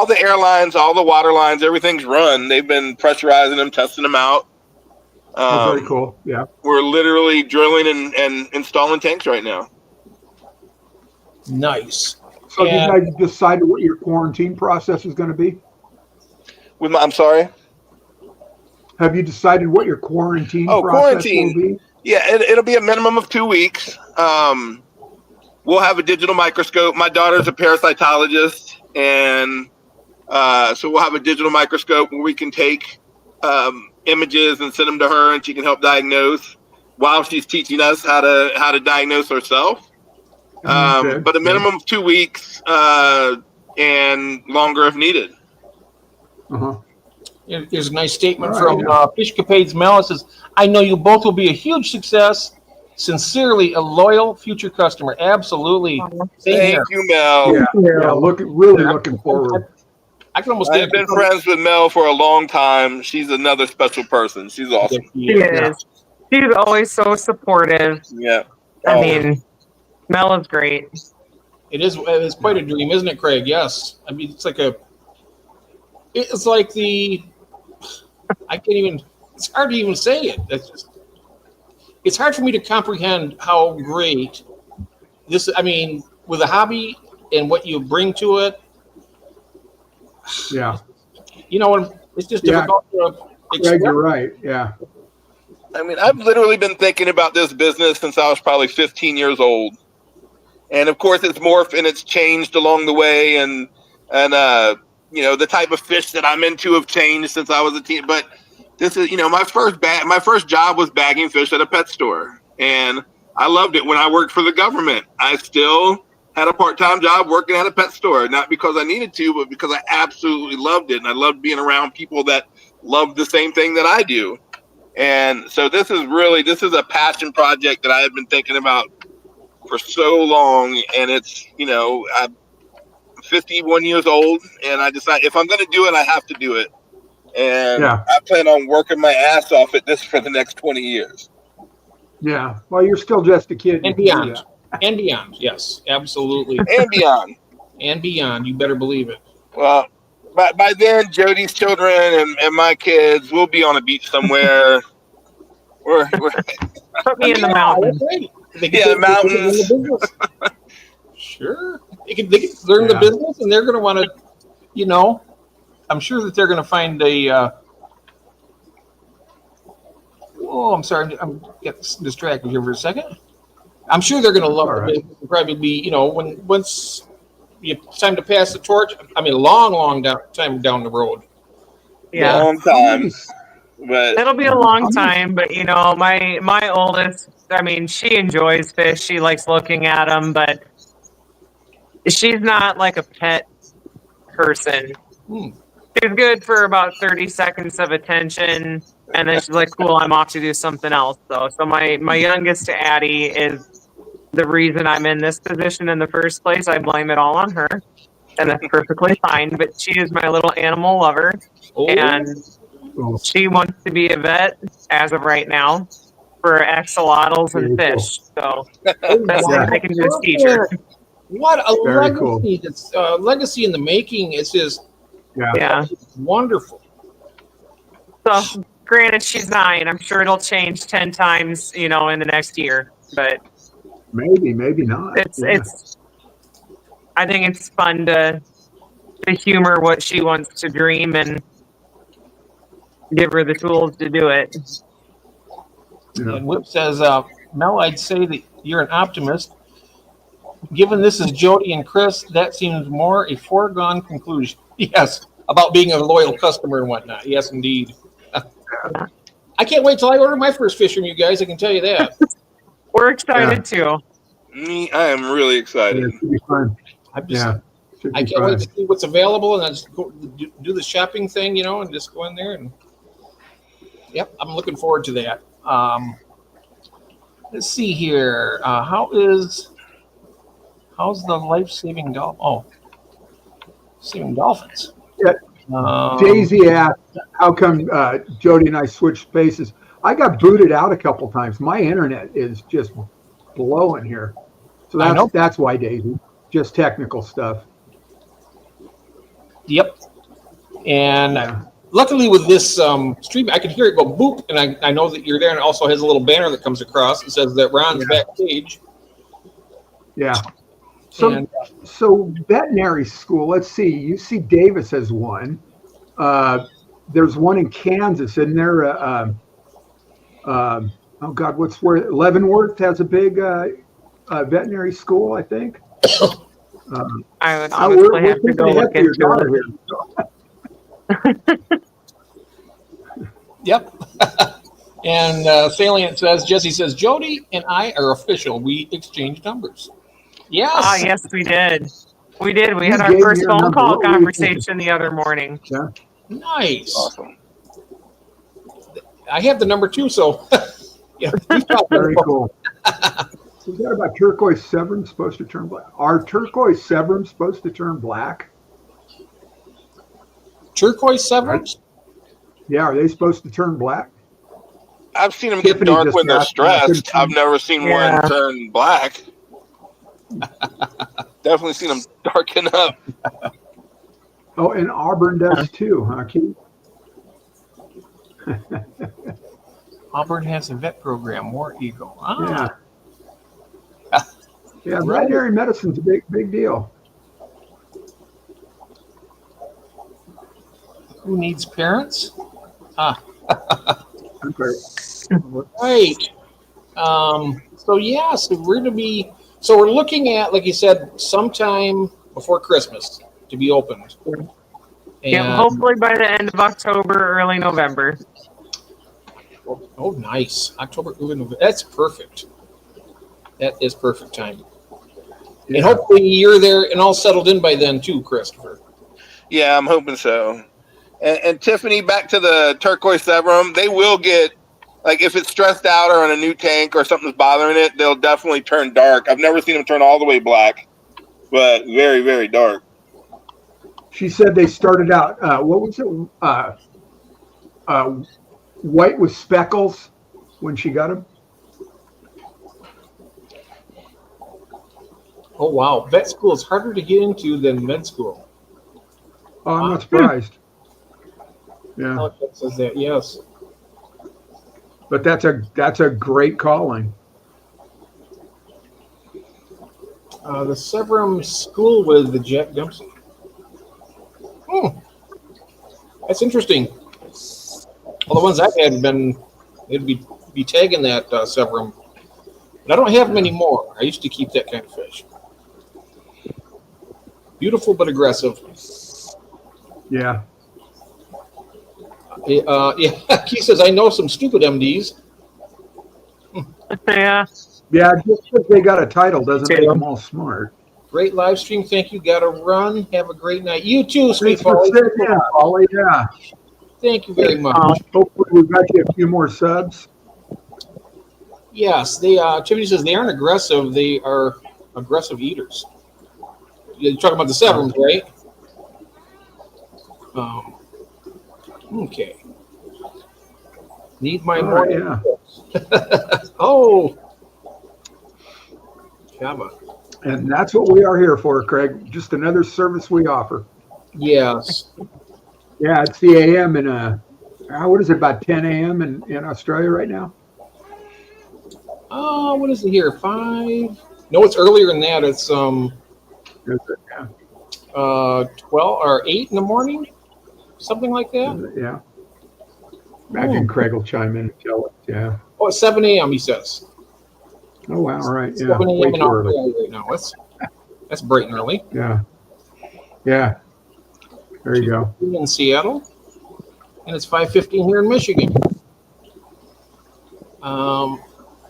the airlines, all the water lines, everything's run. They've been pressurizing them, testing them out. Very cool. Yeah. We're literally drilling and installing tanks right now. Nice. So did you guys decide what your quarantine process is going to be? I'm sorry? Have you decided what your quarantine process quarantine. will be? Yeah, it'll be a minimum of 2 weeks. We'll have a digital microscope. My daughter's a parasitologist, and so we'll have a digital microscope where we can take images and send them to her, and she can help diagnose while she's teaching us how to diagnose herself. But a minimum of 2 weeks and longer if needed. There's a nice statement from Fishcapades Mel. It says, I know you both will be a huge success. Sincerely, a loyal future customer. Absolutely. Thank you, Mel. Yeah, really looking forward. I can almost. I've been friends with Mel for a long time. She's another special person. She's awesome. She is. She's always so supportive. Yeah. I mean, Mel is great. It is quite a dream, isn't it, Craig? Yes. I mean, it's like I can't even. It's hard to even say it. It's hard for me to comprehend how great this. I mean, with a hobby and what you bring to it. Yeah. You know, it's just difficult to Greg, you're right. Yeah. I mean, I've literally been thinking about this business since I was probably 15 years old. And of course it's morphed and it's changed along the way. And you know, the type of fish that I'm into have changed since I was a teen. But this is, you know, my first job was bagging fish at a pet store. And I loved it when I worked for the government. I still had a part-time job working at a pet store, not because I needed to, but because I absolutely loved it. And I loved being around people that loved the same thing that I do. And so this is a passion project that I have been thinking about for so long. And it's, you know, I'm 51 years old, and I decided if I'm going to do it, I have to do it. And I plan on working my ass off at this for the next 20 years. Yeah. Well, you're still just a kid. And beyond. And beyond. Yes, absolutely. And beyond. And beyond. You better believe it. Well, by then, Jodi's children and my kids will be on a beach somewhere. We're Put me in the mountains. The mountains. Sure. They can learn the business, and they're going to want to, you know, I'm sure that they're going to find a, I'm sorry, I'm getting distracted here for a second. I'm sure they're going to love the business and probably be, you know, once it's time to pass the torch, I mean, a long time down the road. Yeah. Long time. But it'll be a long time, but you know, my oldest, I mean, she enjoys fish. She likes looking at them, but she's not like a pet person. She's good for about 30 seconds of attention, and then she's like, cool, I'm off to do something else. So my youngest, Addie, is the reason I'm in this position in the first place. I blame it all on her, and that's perfectly fine. But she is my little animal lover, and she wants to be a vet as of right now for axolotls and fish. So that's what I can do as teacher. What a legacy! Cool. It's a legacy in the making. It's just wonderful. So, granted, she's 9. I'm sure it'll change 10 times, you know, in the next year. But maybe not. It's. I think it's fun to humor what she wants to dream and give her the tools to do it. And Whip says, Mel, I'd say that you're an optimist. Given this is Jodi and Chris, that seems more a foregone conclusion. Yes, about being a loyal customer and whatnot. Yes, indeed. I can't wait till I order my first fish from you guys. I can tell you that. We're excited too. I am really excited. It should be fun. I can't wait to see what's available, and I just go do the shopping thing, you know, and just go in there and. Yep, I'm looking forward to that. Let's see here. How's the life-saving dolphin? Oh, saving dolphins. Yeah. Daisy asked, how come Jodi and I switched spaces? I got booted out a couple times. My internet is just blowing here. So that's why, Daisy. Just technical stuff. Yep. And luckily with this stream, I can hear it go boop, and I know that you're there, and it also has a little banner that comes across that says that Ron's backstage. Yeah. So veterinary school, let's see. UC Davis has one. There's one in Kansas, isn't there? oh God, what's where Leavenworth has a big veterinary school, I think. I would We're honestly have to go thinking look ahead for your into daughter it. here. Yep. And Salient says, Jesse says, Jodi and I are official. We exchanged numbers. Yes. Ah, yes, we did. We did. We You had our gave me first your phone number. call What were you thinking? conversation the other morning. Yeah. Nice. Awesome. I have the number too, so yeah, we've talked Very about- cool. Is that about turquoise Severn supposed to turn black? Are turquoise Severn supposed to turn black? Turquoise Severns? Yeah, are they supposed to turn black? I've seen them get Tiffany dark just when they're asked me. I couldn't stressed. I've never seen Yeah. one turn black. Definitely seen them darken up. Oh, and Auburn does too, huh, Keith? Auburn has a vet program, War Eagle. Yeah. Ah. Yeah, Right. veterinary medicine's a big deal. Who needs parents? Okay. Right. So yeah, so we're looking at, like you said, sometime before Christmas to be opened. Yeah, And- hopefully by the end of October, early November. Oh, nice. October, November. That's perfect. That is perfect time. And Yeah. hopefully you're there and all settled in by then too, Christopher. Yeah, I'm hoping so. And Tiffany, back to the turquoise Severum, they will get, like, if it's stressed out or in a new tank or something's bothering it, they'll definitely turn dark. I've never seen them turn all the way black, but very, very dark. She said they started out, what was it? White with speckles when she got them. Oh, wow. Vet school is harder to get into than med school. Oh, I'm not surprised. Yeah, Alex says that, yes. but that's a great calling. The Severum School with the Jack Dempsey. That's interesting. All the ones I've had they'd be tagging that Severum. But I don't have them anymore. I used to keep that kind of fish. Beautiful but aggressive. Yeah. Yeah, he says, I know some stupid MDs. Yeah. Yeah, just because they got a title doesn't make them all smart. Great live stream. Thank you. Got to run. Have a great night. You too, sweet Thanks for Polly. sitting in, Polly. Yeah. Thank you very much. Hopefully we've got you a few more subs. Yes, Tiffany says they aren't aggressive. They are aggressive eaters. You're talking about the Severums, right? Okay. Need my All morning. right, yeah. Oh. Java. And that's what we are here for, Craig. Just another service we offer. Yes. Yeah, it's the AM in what is it, about 10 a.m. in Australia right now? What is it here? 5? No, it's earlier than that. It's Is it? Yeah. 12 or 8 in the morning, something like that. Is it? Yeah. Imagine Craig will chime in and tell us. Yeah. Oh, it's 7 a.m. He says. Oh wow! All right. Yeah. 7 Way a.m. in too early. Australia right now. That's bright and early. Yeah. Yeah. There you go. In Seattle, and it's 5:15 here in Michigan.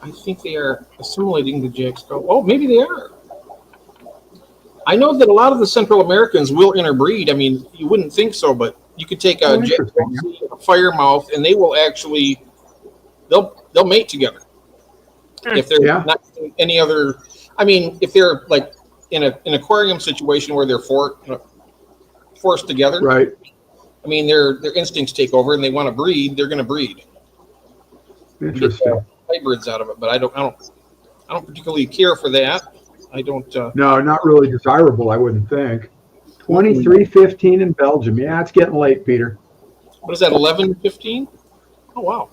I think they are assimilating the jackstraw. Oh, maybe they are. I know that a lot of the Central Americans will interbreed. I mean, you wouldn't think so, but you could take a interesting, a firemouth, and they will actually they'll mate together. If they're not in any other, I mean, if they're like in an aquarium situation where they're forced together, Right. I mean, their instincts take over, and they want to breed. They're going to breed. Interesting. Get hybrids out of it, but I don't particularly care for that. I don't. No, not really desirable. I wouldn't think. 23:15 in Belgium. Yeah, it's getting late, Peter. What is that? 11:15? Oh wow.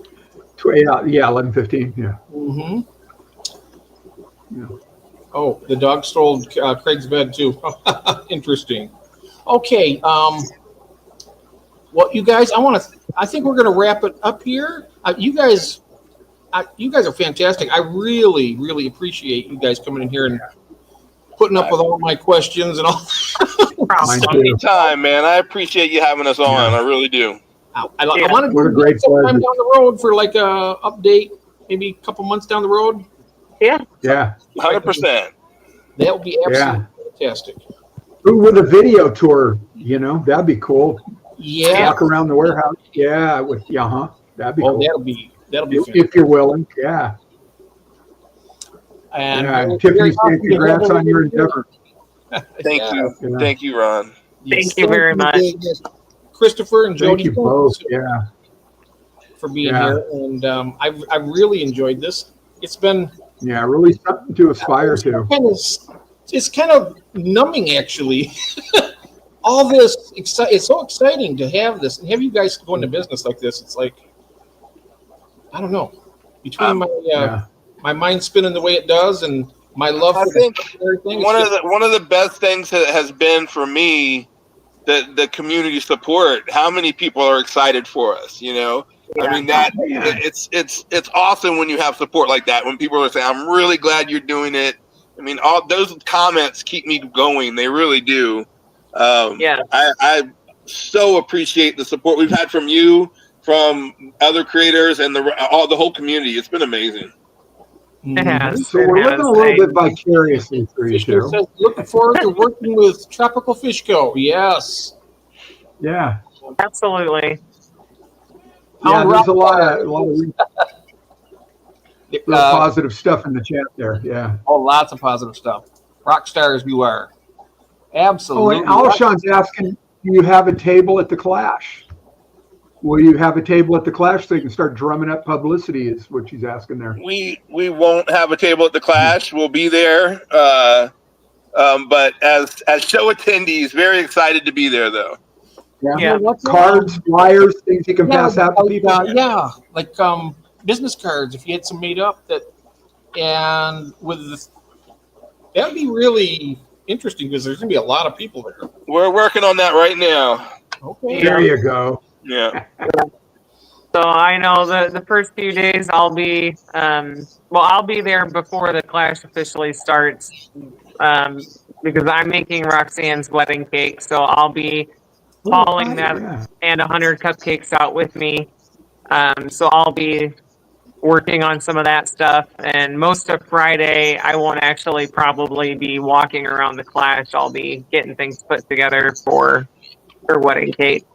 Yeah, 11:15. Yeah. Mm-hmm. Yeah. Oh, the dog stole Craig's bed too. Interesting. Okay. Well, you guys, I think we're going to wrap it up here. You guys you guys are fantastic. I really, really appreciate you guys coming in here and putting up with all my questions and all. Anytime, man. I appreciate you having us on. I really do. I want to What a great sometime pleasure. down the road for like a update, maybe a couple months down the road. Yeah. 100%. That would be absolutely fantastic. Ooh, with a video tour, you know, that'd be cool. Yeah. Walk around the warehouse. Yeah, that'd be cool. That'll be If you're willing, yeah. And Tiffany, congrats on your endeavor. Thank you. Yeah. Thank you, Ron. Thank you very much. Christopher and Jodi. Thank you both. For being here, and I really enjoyed this. It's been really something to aspire to. It's kind of numbing, actually. All this it's so exciting to have this and have you guys go into business like this. It's like, I don't know, between my mind spinning the way it does and my love for everything. One of the best things that has been for me the community support. How many people are excited for us? You know, I mean it's awesome when you have support like that. When people are saying, "I'm really glad you're doing it." I mean, all those comments keep me going. They really do. I so appreciate the support we've had from you, from other creators, and the whole community. It's been amazing. It has. So we're living a little bit vicariously through you two. Says, looking forward to working with Tropical Fish Co. Yes. Yeah. Absolutely. Yeah, there's a lot of positive stuff in the chat there. Yeah. Oh, lots of positive stuff. Rock stars you are. Absolutely. Oh, and Alshon's asking, do you have a table at the Clash? Will you have a table at the Clash so you can start drumming up publicity is what she's asking there. We won't have a table at the Clash. We'll be there. But as show attendees, very excited to be there though. Yeah. Cards, flyers, things you can pass out to people. Like business cards if you had some made up that that'd be really interesting because there's gonna be a lot of people there. We're working on that right now. Okay. There you go. Yeah. So I know the first few days I'll be I'll be there before the Clash officially starts because I'm making Roxanne's wedding cake, so I'll be hauling that and 100 cupcakes out with me. So I'll be working on some of that stuff, and most of Friday I won't actually probably be walking around the Clash. I'll be getting things put together for wedding cake.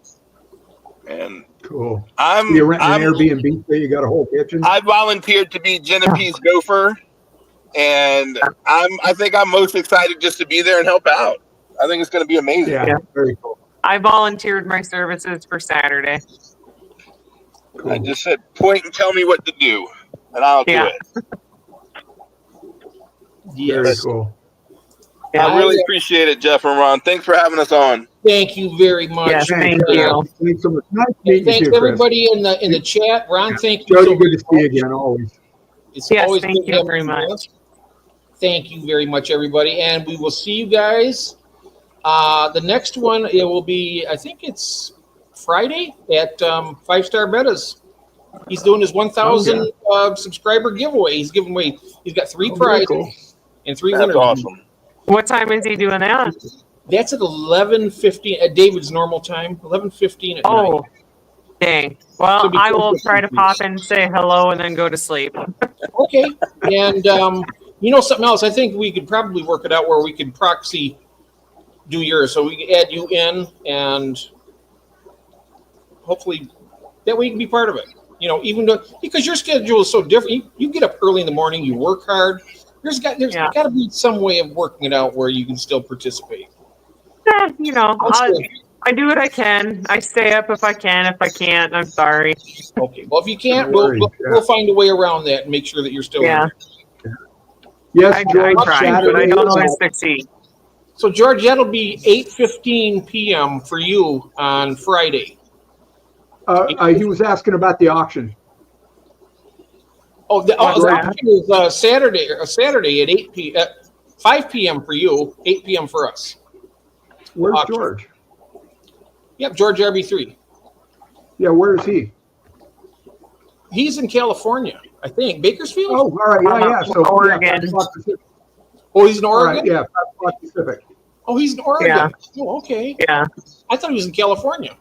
And cool. I'm renting an Airbnb so you got a whole kitchen. I volunteered to be Genevieve Gopher, and I think I'm most excited just to be there and help out. I think it's going to be amazing. Yeah, very cool. I volunteered my services for Saturday. Cool. I just said point and tell me what to do, and I'll do it. Very cool. Yeah, I really appreciate it, Jeff and Ron. Thanks for having us on. Thank you very much. Yes, thank you. Thanks so much. Nice meeting Thanks you, everybody in the chat. Ron, thank you. Jodi, good to see you again. Always. It's Yes, always thank good to you have very you much. with us. Thank you very much, everybody, and we will see you guys. The next one it will be, I think it's Friday at 5 Star Metas. He's doing his 1,000 subscriber giveaway. He's giving away. He's got 3 prizes and 3 winners. That's awesome. What time is he doing that? That's at 11:15 at David's normal time. 11:15 at night. Oh, dang. Well, I will try to pop in, say hello, and then go to sleep. Okay. And something else? I think we could probably work it out where we could proxy do yours, so we can add you in, and hopefully that way you can be part of it. Even though because your schedule is so different, you get up early in the morning, you work hard. There's got to be some way of working it out where you can still participate. I do what I can. I stay up if I can. If I can't, I'm sorry. Okay. Well, if you can't, we'll find a way around that and make sure that you're still Yeah. there. Yes, I George, try, but I don't always succeed. So, George, that'll be 8:15 p.m. for you on Friday. He was asking about the auction. The auction is Saturday at 5 p.m. for you, 8 p.m. for us. Where's George? Yep, George RB3. Yeah, where is he? He's in California, I think. Bakersfield? Oh, all right. Yeah. So Oregon. Yeah, 5 o'clock Pacific. Oh, he's in All Oregon? right, yeah, 5 o'clock Pacific. Oh, he's in Oregon. Yeah. Oh, okay. Yeah. I thought he was in California.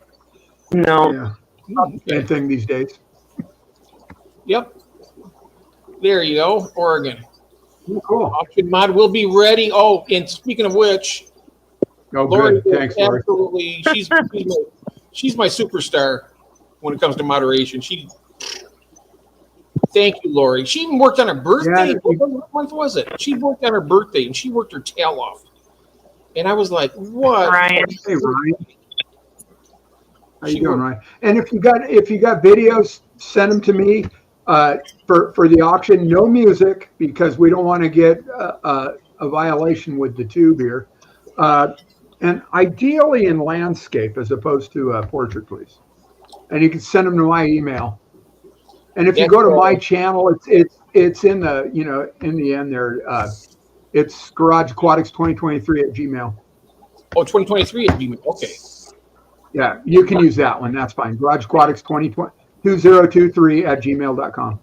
No. Yeah. Okay. Same thing these days. Yep. There you go, Oregon. Cool. Auction mod will be ready. Oh, and speaking of which, Oh, Lori good. Thanks, Lori. absolutely. She's my superstar when it comes to moderation. Thank you, Lori. She even worked on her birthday. Yeah, What month was it? She worked on her birthday and she worked her tail off. And I was like, "What?" Ryan. Hey, Ryan. How you doing, Ryan? And if you got videos, send them to me for the auction. No music because we don't want to get a violation with the tube here. And ideally in landscape as opposed to portrait, please. And you can send them to my email. And if you go to my channel, it's in the in the end there. It's Garage Aquatics 2023 at Gmail. Oh, 2023 at Gmail. Okay. Yeah, you can use that one. That's fine. Garage Aquatics 2023 at gmail.com.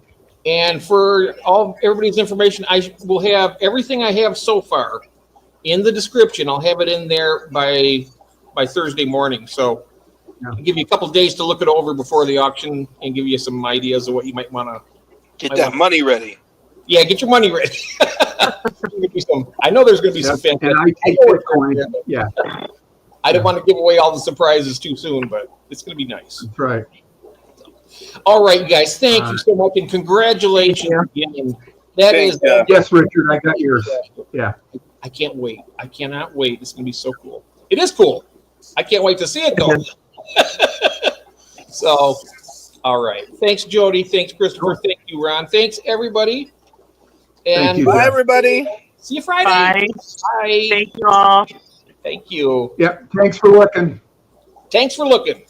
And for everybody's information, I will have everything I have so far in the description. I'll have it in there by Thursday morning. So I'll give you a couple of days to look it over before the auction and give you some ideas of what you might want to get that money ready. Yeah, get your money ready. I know there's going to be some fantastic. And I take Bitcoin. Yeah. I don't want to give away all the surprises too soon, but it's going to be nice. That's right. All right, guys. Thank you so much, and congratulations again. Yes, Richard, I got yours. Yeah. I can't wait. I cannot wait. It's going to be so cool. It is cool. I can't wait to see it though. So, all right. Thanks, Jodi. Thanks, Christopher. Thank you, Ron. Thanks, everybody. And bye, everybody. See you Friday. Bye. Bye. Thank you all. Thank you. Yep. Thanks for looking. Thanks for looking.